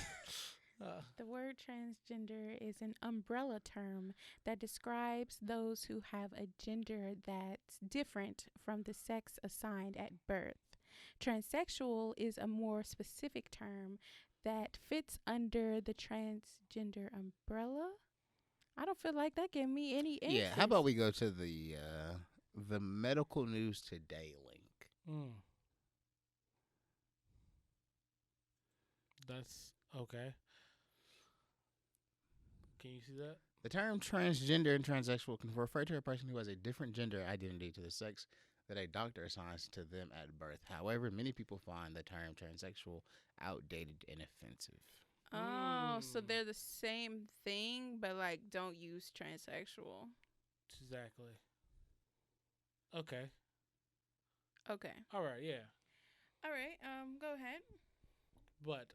The word transgender is an umbrella term that describes those who have a gender that's different from the sex assigned at birth. Transsexual is a more specific term that fits under the transgender umbrella. I don't feel like that gave me any answers. Yeah, how about we go to the medical news today link? That's okay. Can you see that? The term transgender and transsexual can refer to a person who has a different gender identity to the sex that a doctor assigns to them at birth. However, many people find the term transsexual outdated and offensive. Oh, so they're the same thing, but like don't use transsexual. Exactly. Okay. All right. Yeah. All right. Go ahead. But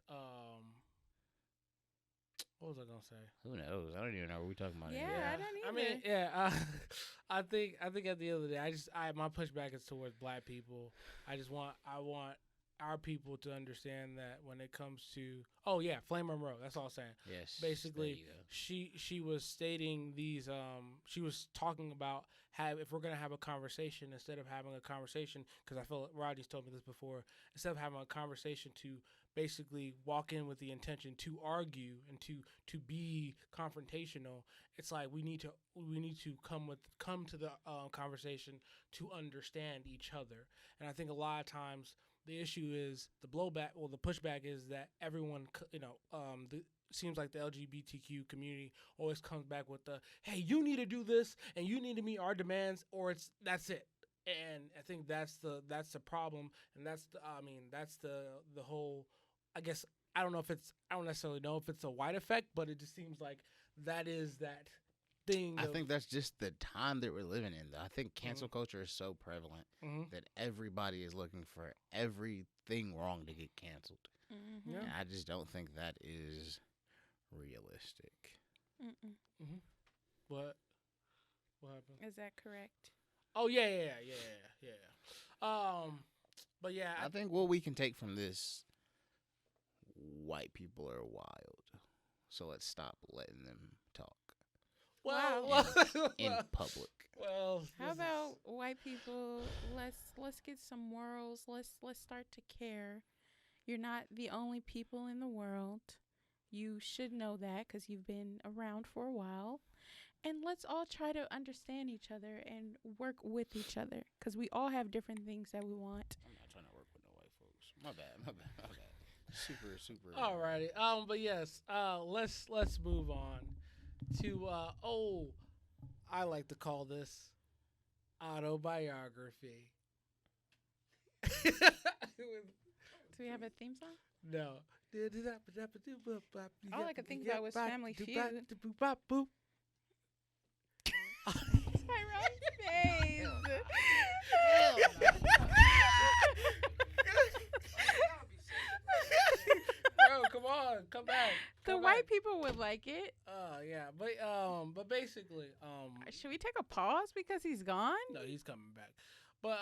what was I gonna say? Who knows? I don't even know what we're talking about. Yeah, I don't either. I mean, yeah. I think at the end of the day, my pushback is towards black people. I want our people to understand that when it comes to Flame Monroe, that's all I'm saying. Yes. Basically, she was stating these she was talking about if we're gonna have a conversation, instead of having a conversation, because I feel like Rodney's told me this before, instead of having a conversation to basically walk in with the intention to argue and to be confrontational, it's like we need to come to the conversation to understand each other. And I think a lot of times the issue is the blowback, or the pushback is that everyone, seems like the LGBTQ community always comes back with the, hey, you need to do this and you need to meet our demands, or that's it. And I think that's the problem, and that's the whole. I guess I don't necessarily know if it's a white effect, but it just seems like that is that thing. I think that's just the time that we're living in. I think cancel culture is so prevalent that everybody is looking for everything wrong to get canceled. Mm-hmm. Yeah. And I just don't think that is realistic. But What happened? Is that correct? Oh yeah. But yeah, I think what we can take from this, white people are wild. So let's stop letting them talk well, Wow. in public. well, How this about white people? Let's get some morals. Let's start to care. You're not the only people in the world. You should know that because you've been around for a while. And let's all try to understand each other and work with each other because we all have different things that we want. I'm not trying to work with no white folks. My bad. Super. alrighty. But yes. Let's move on to I like to call this autobiography. Do we have a theme song? No. All I could think about was Family Feud. Tyrone's face. Bro, come on, come back. The Come white back. people would like it. Yeah, but basically, Should we take a pause because he's gone? no, he's coming back. But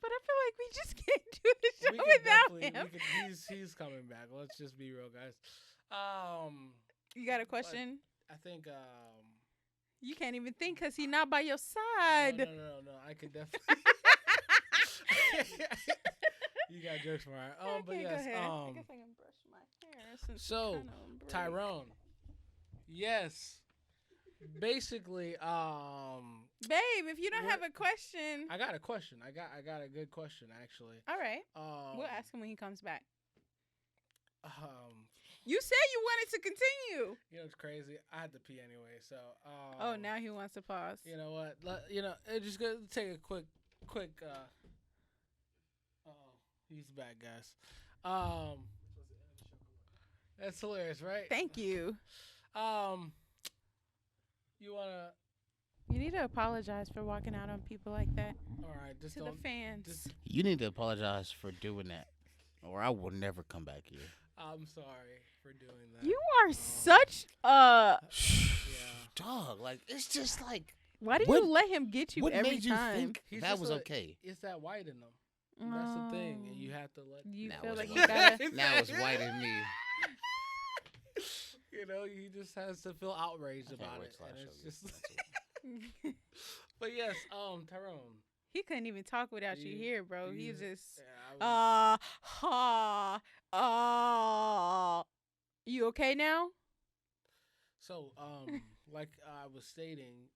But I feel like we just can't do the we show could without definitely, him. he's coming back. Let's just be real, guys. You got a question? I think You can't even think because he's not by your no, side. no, I could definitely. You got jokes for her. But Okay, go yes, ahead. I guess I can brush my hair since so, it's kinda on break. Tyrone. Yes. Basically, Babe, if you don't What- have a question, I got a question. I got a good question actually. all right, we'll Um, ask him when he comes back. Um, You said you wanted to continue. you know it's crazy. I had to pee anyway, so. Oh, now he wants to pause. You know what? It just gonna take a quick. Oh, he's back, guys. That's hilarious, right? Thank you. You wanna? You need to apologize for walking out on people like that. All right, just To the don't. fans. Just, You need to apologize for doing that, or I will never come back here. I'm sorry for doing that. You are such a. Yeah. Dog, like it's just like Why do What- you let him get you what every made you time? think He's that just was a- okay? It's that white in them. And that's the thing, and you have to let. You Now feel it's like white. you gotta. Now it's white in me. You know, he just has to feel outraged I can't about wait it, till I and show it's you. just. That's But yes, Tyrone. He couldn't even talk without you You- here, bro. you- He's just. Yeah, I was- You okay now? So, like I was stating,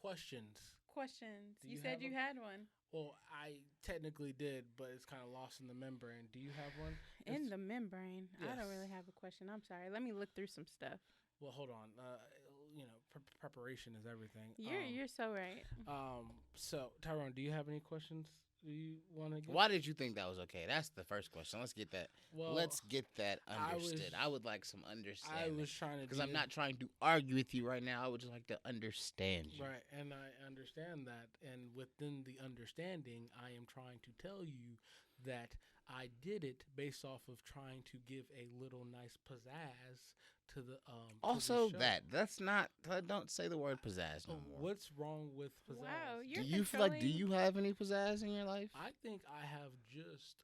questions. Questions. Do You you said have you them? had one. Well, I technically did, but it's kind of lost in the membrane. Do you have one? In It's- the membrane. I don't Yes. really have a question. I'm sorry. Let me look through some stuff. Well, hold on. Preparation is everything. You're so right. So Tyrone, do you have any questions? Do you want to? Why did you think that was okay? That's the first question. Let's get that. Well, Let's get that I was- understood. I would like some I understanding. was trying to. Because I'm not trying to argue with you right now. I would just like to understand you. Right, and I understand that, and within the understanding, I am trying to tell you that I did it based off of trying to give a little nice pizzazz to the Also, show. that's not. Don't say the word pizzazz no So more. what's wrong with pizzazz? Wow, Do you're you feel like? Do controlling- you have any pizzazz in your life? I think I have just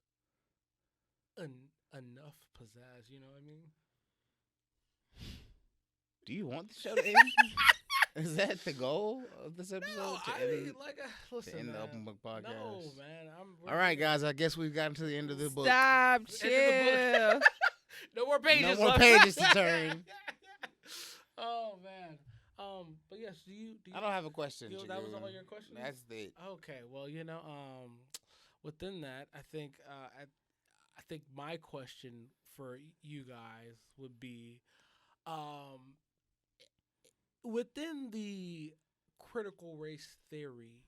enough pizzazz. You know what I mean? Do you want the show to end? Is that the goal of this episode? No, to I end, mean, like, listen, to end the man. Open Book Podcast? No, man. All right, guys. I guess we've gotten to the end of the book. Stop, End of the chill. book. No more pages. No more left. pages to turn. Oh man. But yes, do you? I don't have a question. That was Jagoon. all your questions. That's it. Okay. Well, within that, I think my question for you guys would be, within the critical race theory.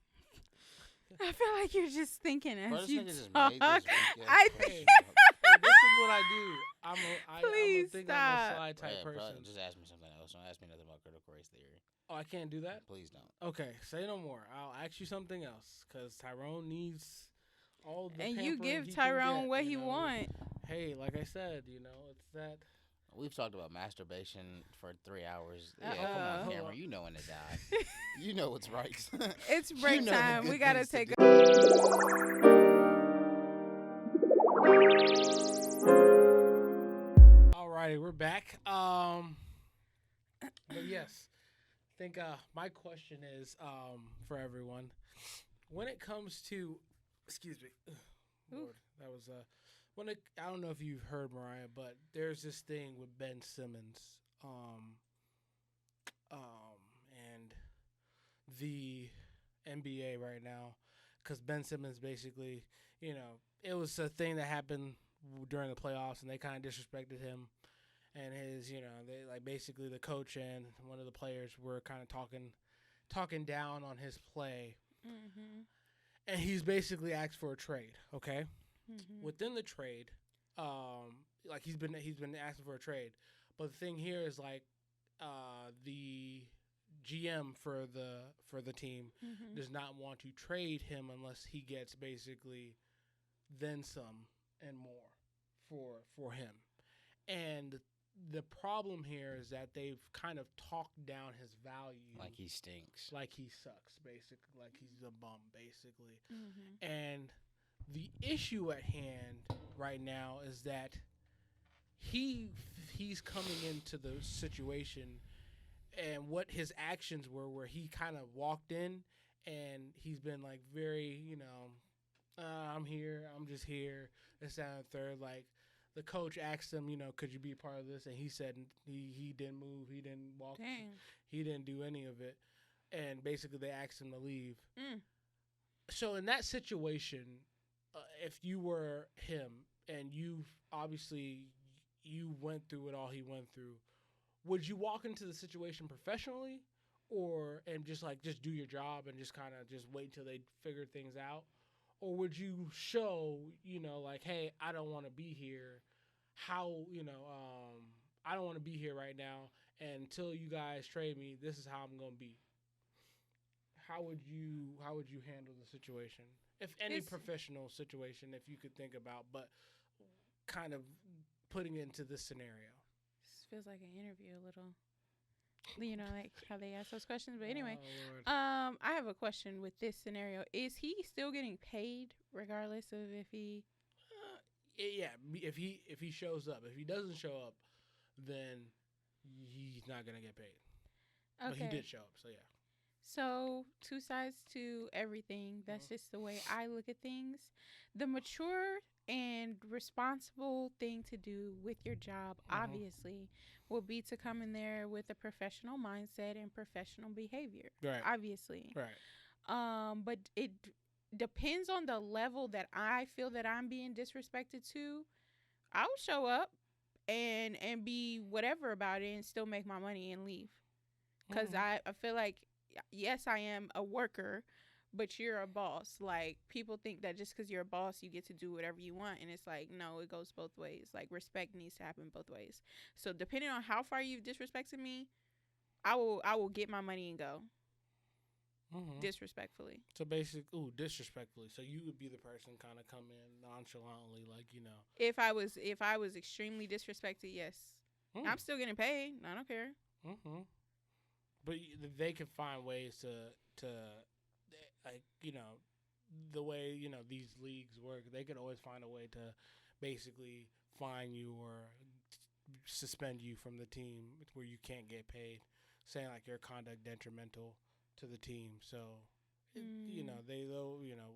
I feel like you're just thinking Bro, as this you nigga just talk. made this weak-ass I question think. up. Hey, this is what I do. I'm a Please I'm stop. a slide type Yeah, bro, person. just ask me something else. Don't ask me nothing about critical race theory. Oh, I can't do that. Please don't. Okay, say no more. I'll ask you something else because Tyrone needs all the. And you pampering give he can Tyrone get, what you he know? want. Hey, like I said, it's that We've talked about masturbation for 3 hours. Yeah, come on, Uh-oh. Cameron. You know when to die. You know what's right. It's break You know the time. good We gotta things to take. Alrighty, we're back. But yes, I think my question is for everyone. When it comes to, excuse me, Lord, that was I don't know if you've heard, Mariah, but there's this thing with Ben Simmons, and the NBA right now, because Ben Simmons basically, it was a thing that happened during the playoffs, and they kind of disrespected him, and they like basically the coach and one of the players were kind of talking down on his play, and he's basically asked for a trade. Okay. Within the trade, like he's been asking for a trade, but the thing here is like, the GM for the team does not want to trade him unless he gets basically then some and more for him, and the problem here is that they've kind of talked down his value, like he stinks, like he sucks, basically, like he's a bum, basically, and the issue at hand right now is that he's coming into the situation, and what his actions were, where he kind of walked in and he's been like very, I'm here, I'm just here, this, that, and third. Like the coach asked him, could you be a part of this, and he said he didn't move, he didn't walk, he didn't do any of it, and basically they asked him to leave. So in that situation, if you were him and you went through it all he went through, would you walk into the situation professionally, and just do your job and just kind of just wait until they figure things out, or would you show, like, hey, I don't want to be here, I don't want to be here right now, and until you guys trade me, this is how I'm gonna be? How would you handle the situation? If any professional situation, if you could think about, but kind of putting it into this scenario. This feels like an interview a little. Like how they ask those questions. But anyway, Oh, I have a question with this scenario. Is he still getting paid regardless of if he? Yeah, if he shows up. If he doesn't show up, then he's not gonna get paid. Okay. But he did show up, so yeah. So, two sides to everything. That's just the way I look at things. The mature and responsible thing to do with your job, obviously, will be to come in there with a professional mindset and professional behavior. Right. Obviously. Right. But it depends on the level that I feel that I'm being disrespected to. I'll show up and be whatever about it and still make my money and leave. Because I feel like, yes, I am a worker, but you're a boss. Like, people think that just because you're a boss, you get to do whatever you want. And it's like, no, it goes both ways. Like, respect needs to happen both ways. So depending on how far you've disrespected me, I will get my money and go. Disrespectfully. So basically, disrespectfully. So you would be the person kind of come in nonchalantly, like, If I was extremely disrespected, yes. I'm still getting paid. I don't care. But they can find ways to like, the way, these leagues work. They could always find a way to basically fine you or suspend you from the team where you can't get paid, saying like your conduct detrimental to the team. So,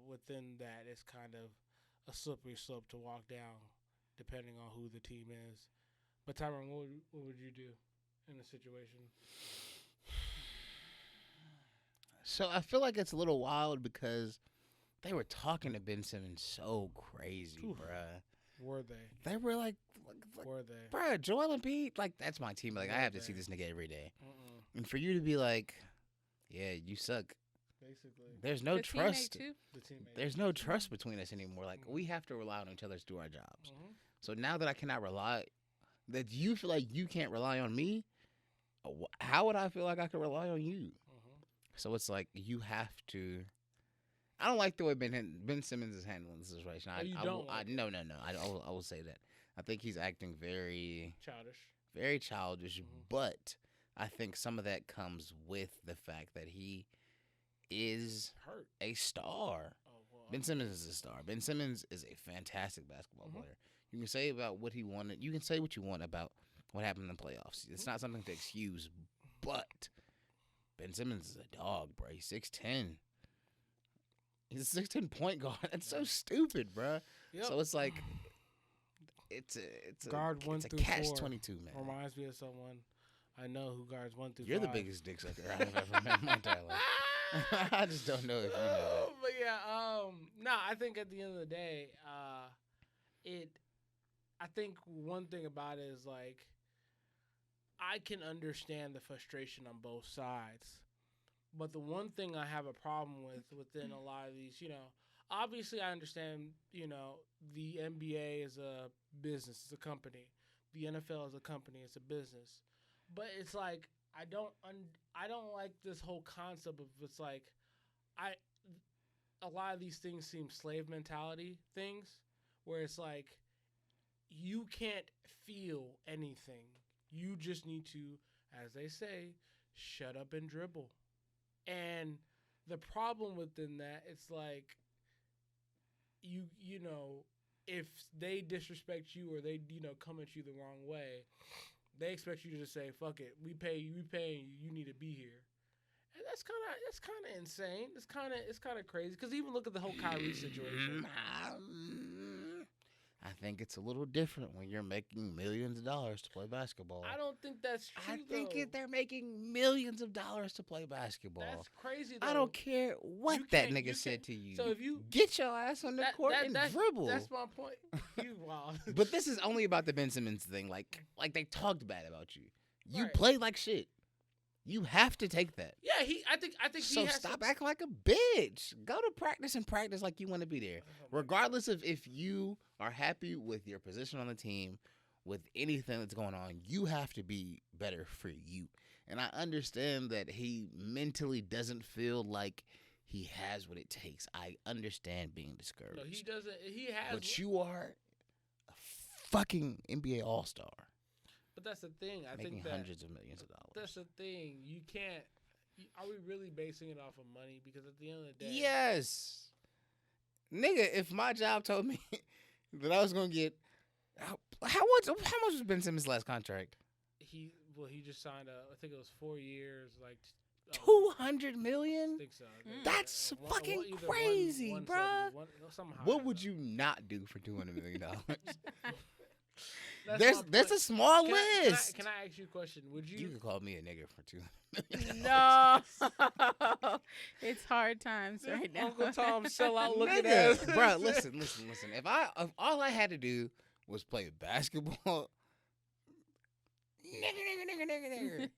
within that, it's kind of a slippery slope to walk down, depending on who the team is. But Tyrone, what would you do in a situation? So I feel like it's a little wild because they were talking to Ben Simmons so crazy, bruh. Were they? They were like, were they? Bruh, Joel Embiid, like, that's my team. Like, I have to see this nigga every day. And for you to be like, yeah, you suck. Basically. There's no trust. The teammate. There's no trust between us anymore. Like, we have to rely on each other to do our jobs. So now that I cannot rely, that you feel like you can't rely on me, how would I feel like I could rely on you? So it's like you have to. I don't like the way Ben Simmons is handling the situation. No. I will say that. I think he's acting very childish. very childish. Mhm. But I think some of that comes with the fact that he is Hurt. a star. Oh well. Ben Simmons is a star. Ben Simmons is a fantastic basketball Mhm. player. You can say about what he wanted. You can say what you want about what happened in the playoffs. It's not something to excuse, but Ben Simmons is a dog, bro. He's 6'10". He's a 6'10" point guard. That's so stupid, bro. Yep. So it's like it's a Guard 1 it's a through catch 4. 22, man. Reminds me of someone I know who guards 1 through You're 5. the biggest dick sucker I've ever met in my entire life. I just don't know if you know that. But yeah, no, I think at the end of the day, I think one thing about it is like, I can understand the frustration on both sides, but the one thing I have a problem with within a lot of these, obviously I understand, the NBA is a business, it's a company, the NFL is a company, it's a business, but it's like I don't like this whole concept of it's like a lot of these things seem slave mentality things where it's like you can't feel anything. You just need to, as they say, shut up and dribble. And the problem within that, it's like you know, if they disrespect you or they, come at you the wrong way, they expect you to just say, fuck it, we pay you, you need to be here. And that's kind of insane. It's kind of crazy because even look at the whole Kyrie situation. I think it's a little different when you're making millions of dollars to play basketball. I don't think that's true. I think though. they're making millions of dollars to play basketball. That's crazy. Though. I don't care what You that can't- nigga you said can't- to you. So if you Get your ass on the court and dribble. That's my point. You wild. But this is only about the Ben Simmons thing. Like they talked bad about you. You Right. played like shit. You have to take that. Yeah, I think So he has stop to, acting like a bitch. Go to practice and practice like you want to be there. Oh my Regardless of if you are happy with your position on the team, with anything that's going on, you have to be better for you. And I understand that he mentally doesn't feel like he has what it takes. I understand being discouraged. No, he doesn't. He has. But you are a fucking NBA All-Star. But that's the thing. I making think that hundreds of millions of dollars. that's the thing. You can't. Are we really basing it off of money? Because at the end of the day, Yes. Nigga, if my job told me that I was going to get how much was Ben Simmons' last contract? he just signed I think it was 4 years, like 200 I million? think so. That's fucking either crazy, 170, bruh. something higher What would though. you not do for $200 million? That's my There's point. a small Can I- list. Can I ask you a question? Would You you? could call me a nigga for $200 million. No, it's hard times right now. Uncle Tom sell out looking at Nigga, us. bro, listen. If all I had to do was play basketball, nigga.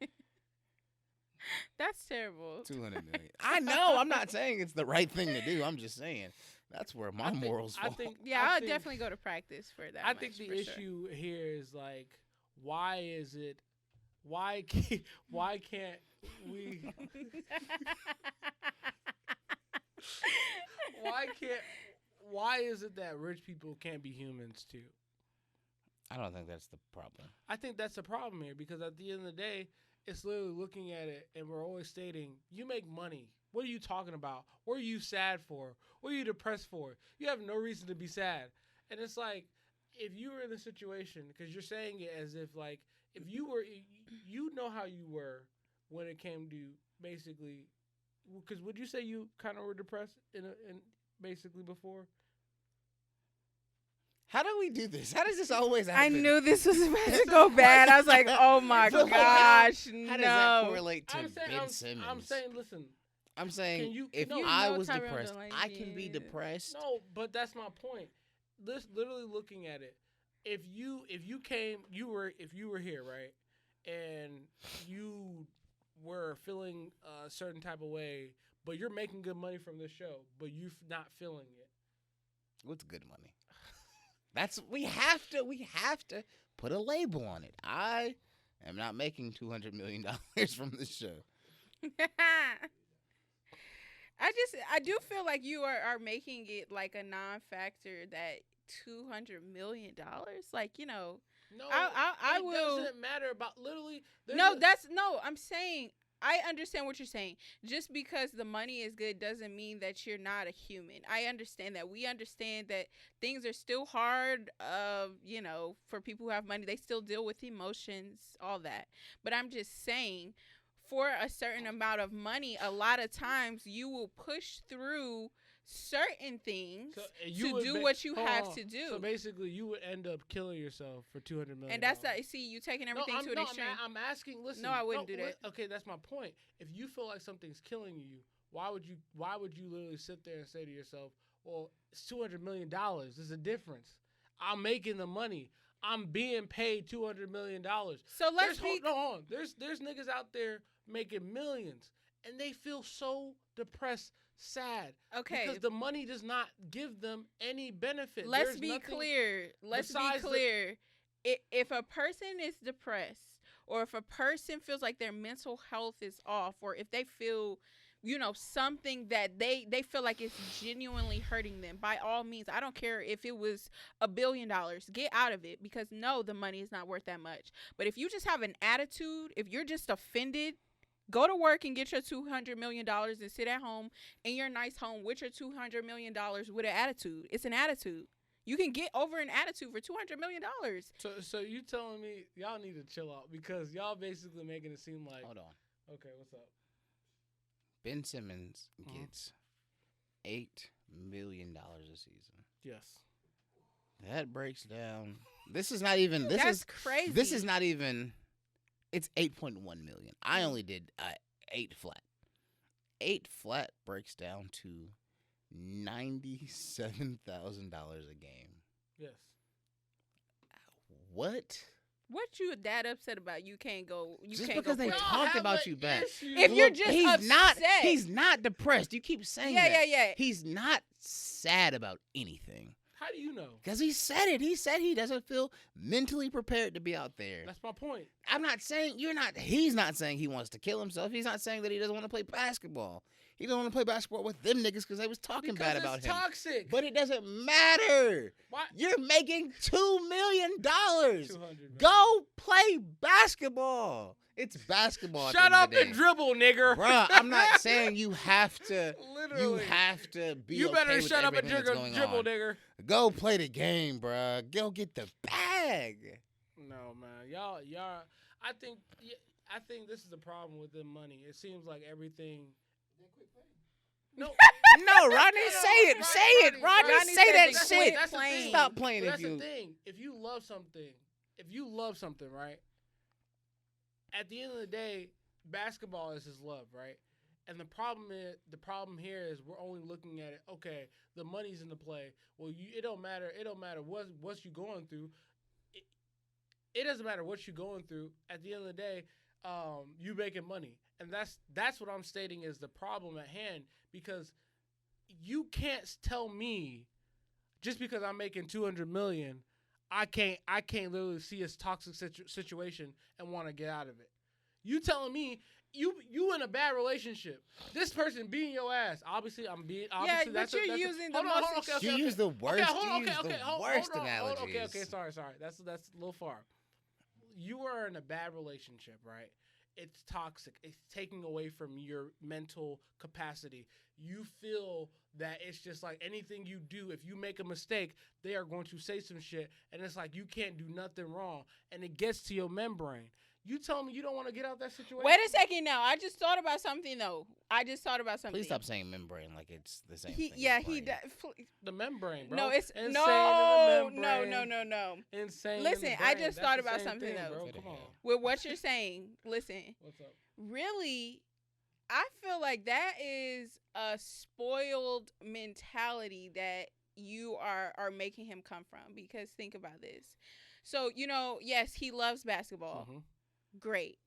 That's terrible. 200 million. I know. I'm not saying it's the right thing to do. I'm just saying that's where my morals fall. I think. Yeah, I I'll think- definitely go to practice for that. I think the for sure. issue here is like, why is it? Why can't we? Why is it that rich people can't be humans too? I don't think that's the problem. I think that's the problem here because at the end of the day, it's literally looking at it and we're always stating, you make money. What are you talking about? What are you sad for? What are you depressed for? You have no reason to be sad. And it's like, if you were in a situation, because you're saying it as if like, if you were, you know how you were when it came to basically, because would you say you kind of were depressed in basically before? How do we do this? How does this always happen? I knew this was about to go bad. I was like, oh my But, like, gosh, How does that no. correlate to I'm saying, Ben Simmons? I'm saying, listen, I'm saying Can you- if no. You I know was Tyrone depressed, don't like I can be it. depressed. no, but that's my point. Literally looking at it, if you were here, right, and you were feeling a certain type of way, but you're making good money from this show, but you're not feeling it. What's good money? That's we have to put a label on it. I am not making $200 million from this show. I do feel like you are making it like a non-factor that $200 million. Like, you know, No, I it will. doesn't matter about literally. I'm saying I understand what you're saying. Just because the money is good doesn't mean that you're not a human. I understand that. We understand that things are still hard. You know, for people who have money, they still deal with emotions, all that. But I'm just saying, for a certain amount of money, a lot of times you will push through certain things to do what you have to do. So basically, you would end up killing yourself for $200 million. And that's that. See, you taking everything to an extreme. I'm asking. Listen. No, I wouldn't do that. Okay, that's my point. If you feel like something's killing you, why would you literally sit there and say to yourself, "Well, it's $200 million. There's a difference. I'm making the money. I'm being paid $200 million." So let's be. Hold on. There's niggas out there making millions, and they feel so depressed, sad. Okay. Because the money does not give them any benefit. Let's be clear. If a person is depressed, or if a person feels like their mental health is off, or if they feel, you know, something that they feel like it's genuinely hurting them, by all means, I don't care if it was $1 billion, get out of it, because no, the money is not worth that much. But if you just have an attitude, if you're just offended, go to work and get your $200 million and sit at home in your nice home with your $200 million with an attitude. It's an attitude. You can get over an attitude for $200 million. So you telling me y'all need to chill out, because y'all basically making it seem like. Hold on. Okay, what's up? Ben Simmons gets $8 million a season. Yes. That breaks down. This is not even. That's crazy. This is not even. It's 8.1 million. I only did 8 flat. 8 flat breaks down to $97,000 a game. Yes. What? What you that upset about? You can't go. You just can't because go they play. talked about you bad. If you're just upset. He's not depressed. You keep saying that. Yeah. He's not sad about anything. How do you know? Because he said it. He said he doesn't feel mentally prepared to be out there. That's my point. I'm not saying he's not saying he wants to kill himself. He's not saying that he doesn't want to play basketball. He doesn't want to play basketball with them niggas because they was talking bad about him. Toxic. But it doesn't matter. Why? You're making $2 million. $200 million. Go play basketball. It's basketball. Shut up and dribble, nigger. Bruh, I'm not saying you have to. Literally. You have to be. You better okay shut up and dribble, nigger. Go play the game, bruh. Go get the bag. No, man, y'all. I think this is the problem with the money. It seems like everything. No, Rodney, say it. Say it, Rodney. Say that shit. That's the thing. Stop playing. That's the thing. If you love something, right? At the end of the day, basketball is his love, right? And the problem here is we're only looking at it. Okay, the money's in the play. Well, it don't matter. It don't matter what you going through. It doesn't matter what you're going through. At the end of the day, you making money, and that's what I'm stating is the problem at hand. Because you can't tell me just because I'm making $200 million, I can't literally see a toxic situation and want to get out of it. You telling me you in a bad relationship. This person beating your ass. Obviously, I'm being. Obviously, yeah, but you're using the most. You use the worst. Worst analogies. Okay. Sorry. That's a little far. You are in a bad relationship, right? It's toxic. It's taking away from your mental capacity. You feel that it's just like anything you do, if you make a mistake, they are going to say some shit, and it's like you can't do nothing wrong, and it gets to your membrane. You tell me you don't want to get out that situation? Wait a second now. I just thought about something, though. Please stop saying membrane like it's the same thing. He does. The membrane, bro. No, it's Insane no. Insane. Listen, I just thought about something, though. Bro. Come on. With what you're saying, listen. What's up? Really, I feel like that is a spoiled mentality that you are making him come from. Because think about this. So, yes, he loves basketball. Mm-hmm. Great.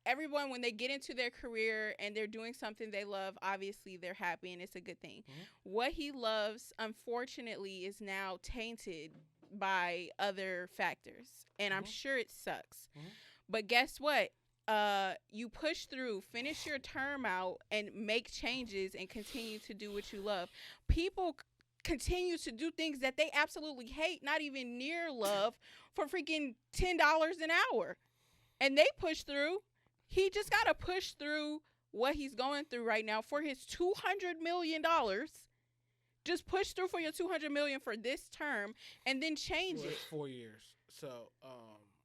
Everyone, when they get into their career and they're doing something they love, obviously they're happy and it's a good thing. Mm-hmm. What he loves, unfortunately, is now tainted by other factors. And I'm sure it sucks. Mm-hmm. But guess what? You push through, finish your term out, and make changes and continue to do what you love. People continue to do things that they absolutely hate, not even near love, for freaking $10 an hour. And they push through. He just got to push through what he's going through right now for his $200 million. Just push through for your $200 million for this term and then change it. It's 4 years. So,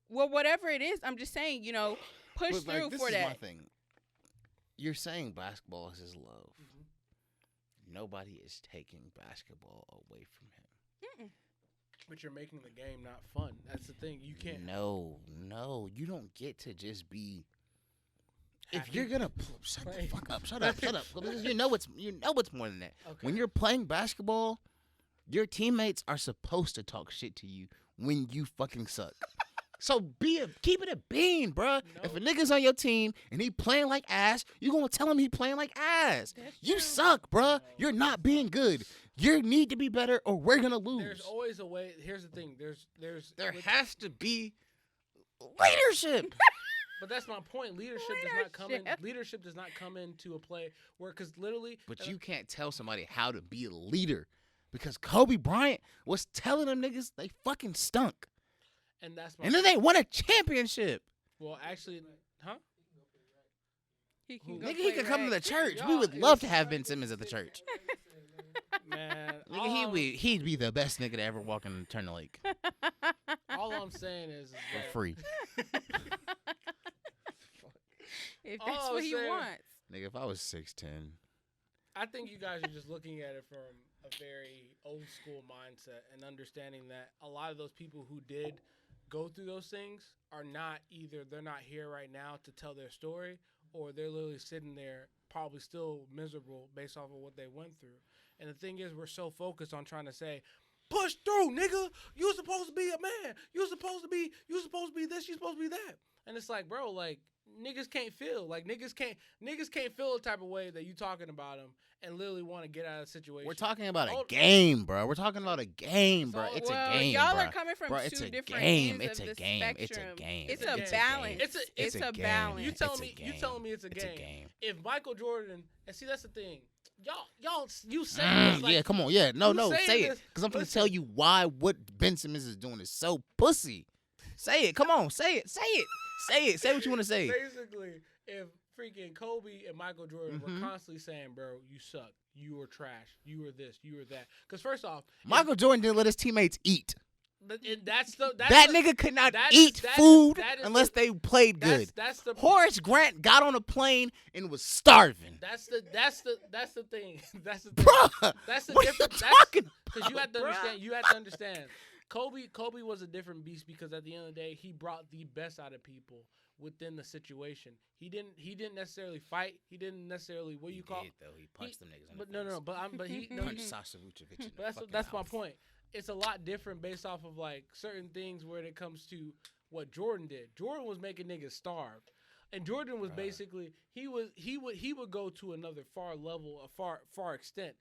well, whatever it is, I'm just saying, push But, through this for is that. my thing. You're saying basketball is his love. Nobody is taking basketball away from him. but you're making the game not fun. That's the thing. You can't. No, you don't get to just be. If happy you're gonna shut the playing. fuck up, shut up. You know it's more than that. Okay. When you're playing basketball, your teammates are supposed to talk shit to you when you fucking suck. So keep it a bean, bruh. No. If a nigga's on your team and he playing like ass, you gonna tell him he playing like ass. That's You true. suck, bruh. You're not being good. You need to be better, or we're gonna lose. There's always a way. Here's the thing. There with- has to be leadership. But that's my point. Leadership does not come into a play where, because literally. But you can't tell somebody how to be a leader, because Kobe Bryant was telling them niggas they fucking stunk, And that's my. and then they won a championship. Well, actually, huh? He can Who- go Nigga, he play could come to the rec. church. We Y'all- would love to have Ben Simmons at the church. Man, Nigga, he'd be the best nigga to ever walk in Turner Lake all I'm saying is for that free. If All that's I what was he saying- wants. Nigga, if I was 6'10", I think you guys are just looking at it from a very old school mindset and understanding that a lot of those people who did go through those things are not either they're not here right now to tell their story, or they're literally sitting there probably still miserable based off of what they went through. And the thing is, we're so focused on trying to say, push through, nigga. You're supposed to be a man. You're supposed to be this, you're supposed to be that. And it's like, bro, like, niggas can't feel. Like, niggas can't feel the type of way that you talking about them and literally want to get out of the situation. we're talking about a Hold- game, bro. We're talking about a game, bro. So- It's well, a game, y'all bro. are coming from Bro, two it's a different game. ends It's of a the game. It's a spectrum. game. It's It's a a game. balance. It's a game. balance. You It's telling a me it's a It's game. a game. If Michael Jordan, and see, that's the thing. Y'all, you say this like, Yeah, come on. Yeah, no, you saying say it. this- Because I'm going to listen. tell you why what Ben Simmons is doing is so pussy. Say it. Come on. Say it. Say it. Say it. Say what you want to say. basically, if freaking Kobe and Michael Jordan Mhm. were constantly saying, bro, you suck, you were trash, you were this, you were that. Because first off, Michael Jordan didn't let his teammates eat. that's That the, nigga could not that- eat that- food that is unless the- they played good. That's the Horace Grant got on a plane and was starving. That's the thing. That's the thing. Bruh, That's the what are you difference. talking Because you have to about, understand. bruh? You have to understand. Kobe was a different beast because at the end of the day, he brought the best out of people within the situation. He didn't necessarily fight. He didn't necessarily what you call. He punched them niggas in But the face. but he no, Punched he- Sasha Vucevic in the But fucking that's my mouth. point. It's a lot different based off of like certain things when it comes to what Jordan did. Jordan was making niggas starve, and Jordan was basically he would go to another far level, a far extent.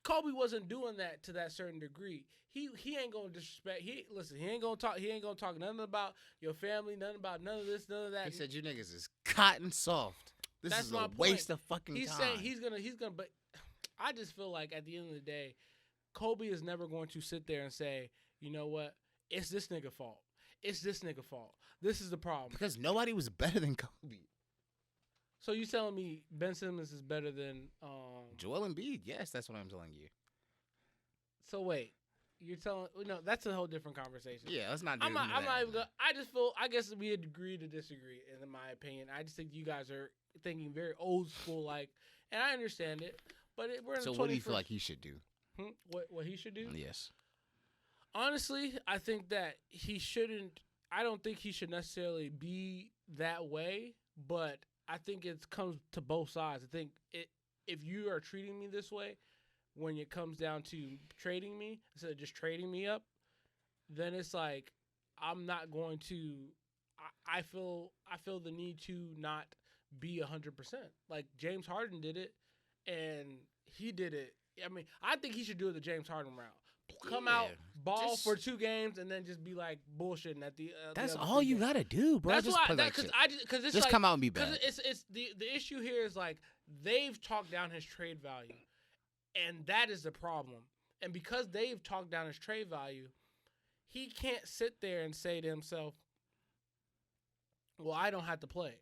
Kobe wasn't doing that to that certain degree. He ain't gonna disrespect. He ain't gonna talk. He ain't gonna talk nothing about your family. Nothing about none of this. None of that. He said you niggas is cotton soft. This That's is my a waste point. of fucking He's time. saying he's gonna. But I just feel like at the end of the day, Kobe is never going to sit there and say, you know what, it's this nigga fault. It's this nigga fault. This is the problem. because nobody was better than Kobe. So you telling me Ben Simmons is better than Joel Embiid, yes, that's what I'm telling you. So wait, you're telling that's a whole different conversation. Yeah, let's not do I'm not that. even gonna. I just feel. I guess we agree to disagree. In my opinion, I just think you guys are thinking very old school like, and I understand it. But we're in So the 21st. what do you feel like he should do? What he should do? Yes. Honestly, I think that he shouldn't. I don't think he should necessarily be that way. But I think it comes to both sides. I think if you are treating me this way, when it comes down to trading me instead of just trading me up, then it's like I'm not going to. I feel the need to not be 100%. Like James Harden did it, and he did it. I mean, I think he should do it the James Harden route. Come out, ball just- for 2 games, and then just be like bullshitting at the. That's other all 3 you games. gotta do, bro. That's just why. play like shit. Because it's Just like, come out and be because bad. it's the issue here is like they've talked down his trade value, and that is the problem. And because they've talked down his trade value, he can't sit there and say to himself, well, I don't have to play.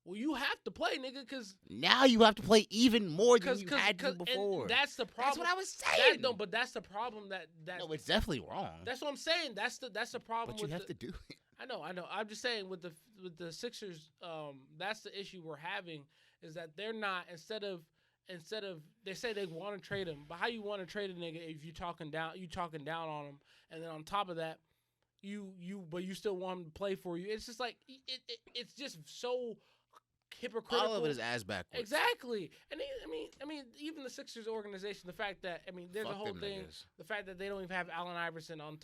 Well, you have to play, nigga, because now you have to play even more than you had to before. That's the problem. That's what I was saying. No, but that's the problem. No, it's definitely wrong. That's what I'm saying. That's the problem. But you have to do it. I know. I'm just saying with the Sixers, that's the issue we're having is that they're not instead of they say they want to trade him, but how you want to trade a nigga if you talking down on him, and then on top of that, but you still want him to play for you. It's just like it's just so hypocritical. All of it is ass backwards. Exactly. And I mean, even the Sixers organization, the fact that there's Fuck a whole them thing. niggas. The fact that they don't even have Allen Iverson on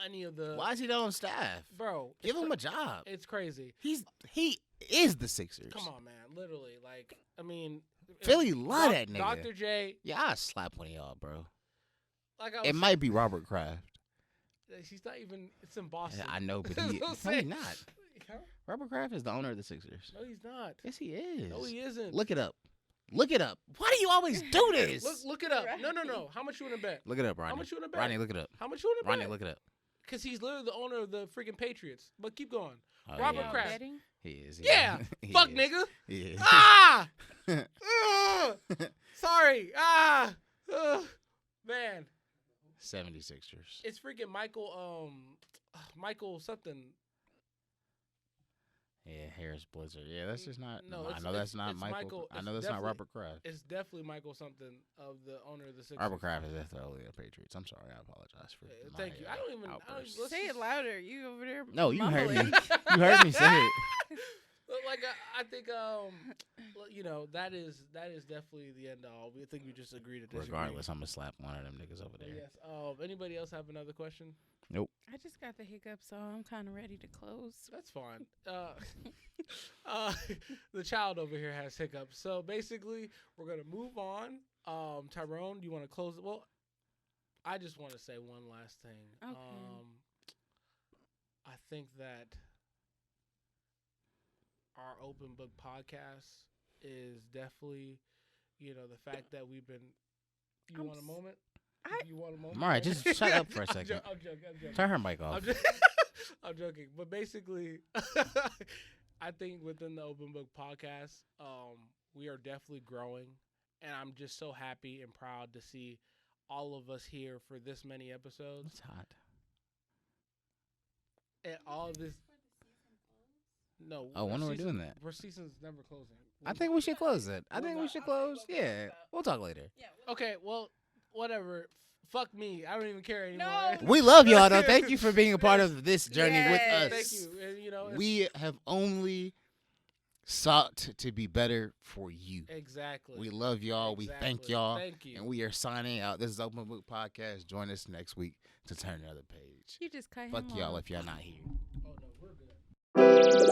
any of the. Why is he not on staff? Bro, Give him a job. It's crazy. He is the Sixers. Come on, man. Literally, like, I mean, Philly love that nigga. Dr. J. Yeah, I slap one of y'all, bro. Like it might be Robert Kraft. He's not even. It's in Boston. I know, but he's not. Robert Kraft is the owner of the Sixers. No, he's not. Yes, he is. No, he isn't. Look it up. Look it up. Why do you always do this? Look it up. No. How much you want to bet? Look it up, Ronnie. How much you want to bet? Ronnie, look it up. How much you want to bet? Ronnie, look it up. Because he's literally the owner of the freaking Patriots. But keep going. Oh, Robert Kraft. He is. Yeah. He Fuck, is. nigga. He is. Ah! Sorry. Man. 76ers. It's freaking Michael something. Yeah, Harris Blizzard. Yeah, that's just not. No, I know that's not Michael. I know that's not Robert Kraft. It's definitely Michael something of the owner of the Sixers. Robert Kraft is definitely the Patriots. I'm sorry. I apologize for. Thank you. I don't even say it louder. You over there? No, you heard mumbling. me. You heard me say it. Like I think that is definitely the end all. I think we just agreed to disagree. Regardless, I'm gonna slap one of them niggas over there. Yes. Anybody else have another question? Nope. I just got the hiccups, so I'm kind of ready to close. That's fine. The child over here has hiccups, so basically we're gonna move on. Tyrone, do you want to close it? Well, I just want to say one last thing. Okay. I think that our open book podcast is definitely, the fact that we've been. You want a moment? You want a moment? All right, just shut up for a second. I'm joking. Turn her mic off. I'm joking, but basically, I think within the open book podcast, we are definitely growing, and I'm just so happy and proud to see all of us here for this many episodes. It's hot. And all of this. No. Oh, when are we doing that? Our season's never closing. I think we should close it. I think we should close. Yeah, we'll talk later. Okay, well, whatever. Fuck me. I don't even care anymore. No. We love y'all, though. Thank you for being a part of this journey with us. Yes. Thank you. And, We have only sought to be better for you. Exactly. We love y'all. We thank Exactly. y'all. Thank you. And we are signing out. This is Open Book Podcast. Join us next week to turn another page. You just cut him Fuck y'all off. if y'all not here. Oh, no, we're good.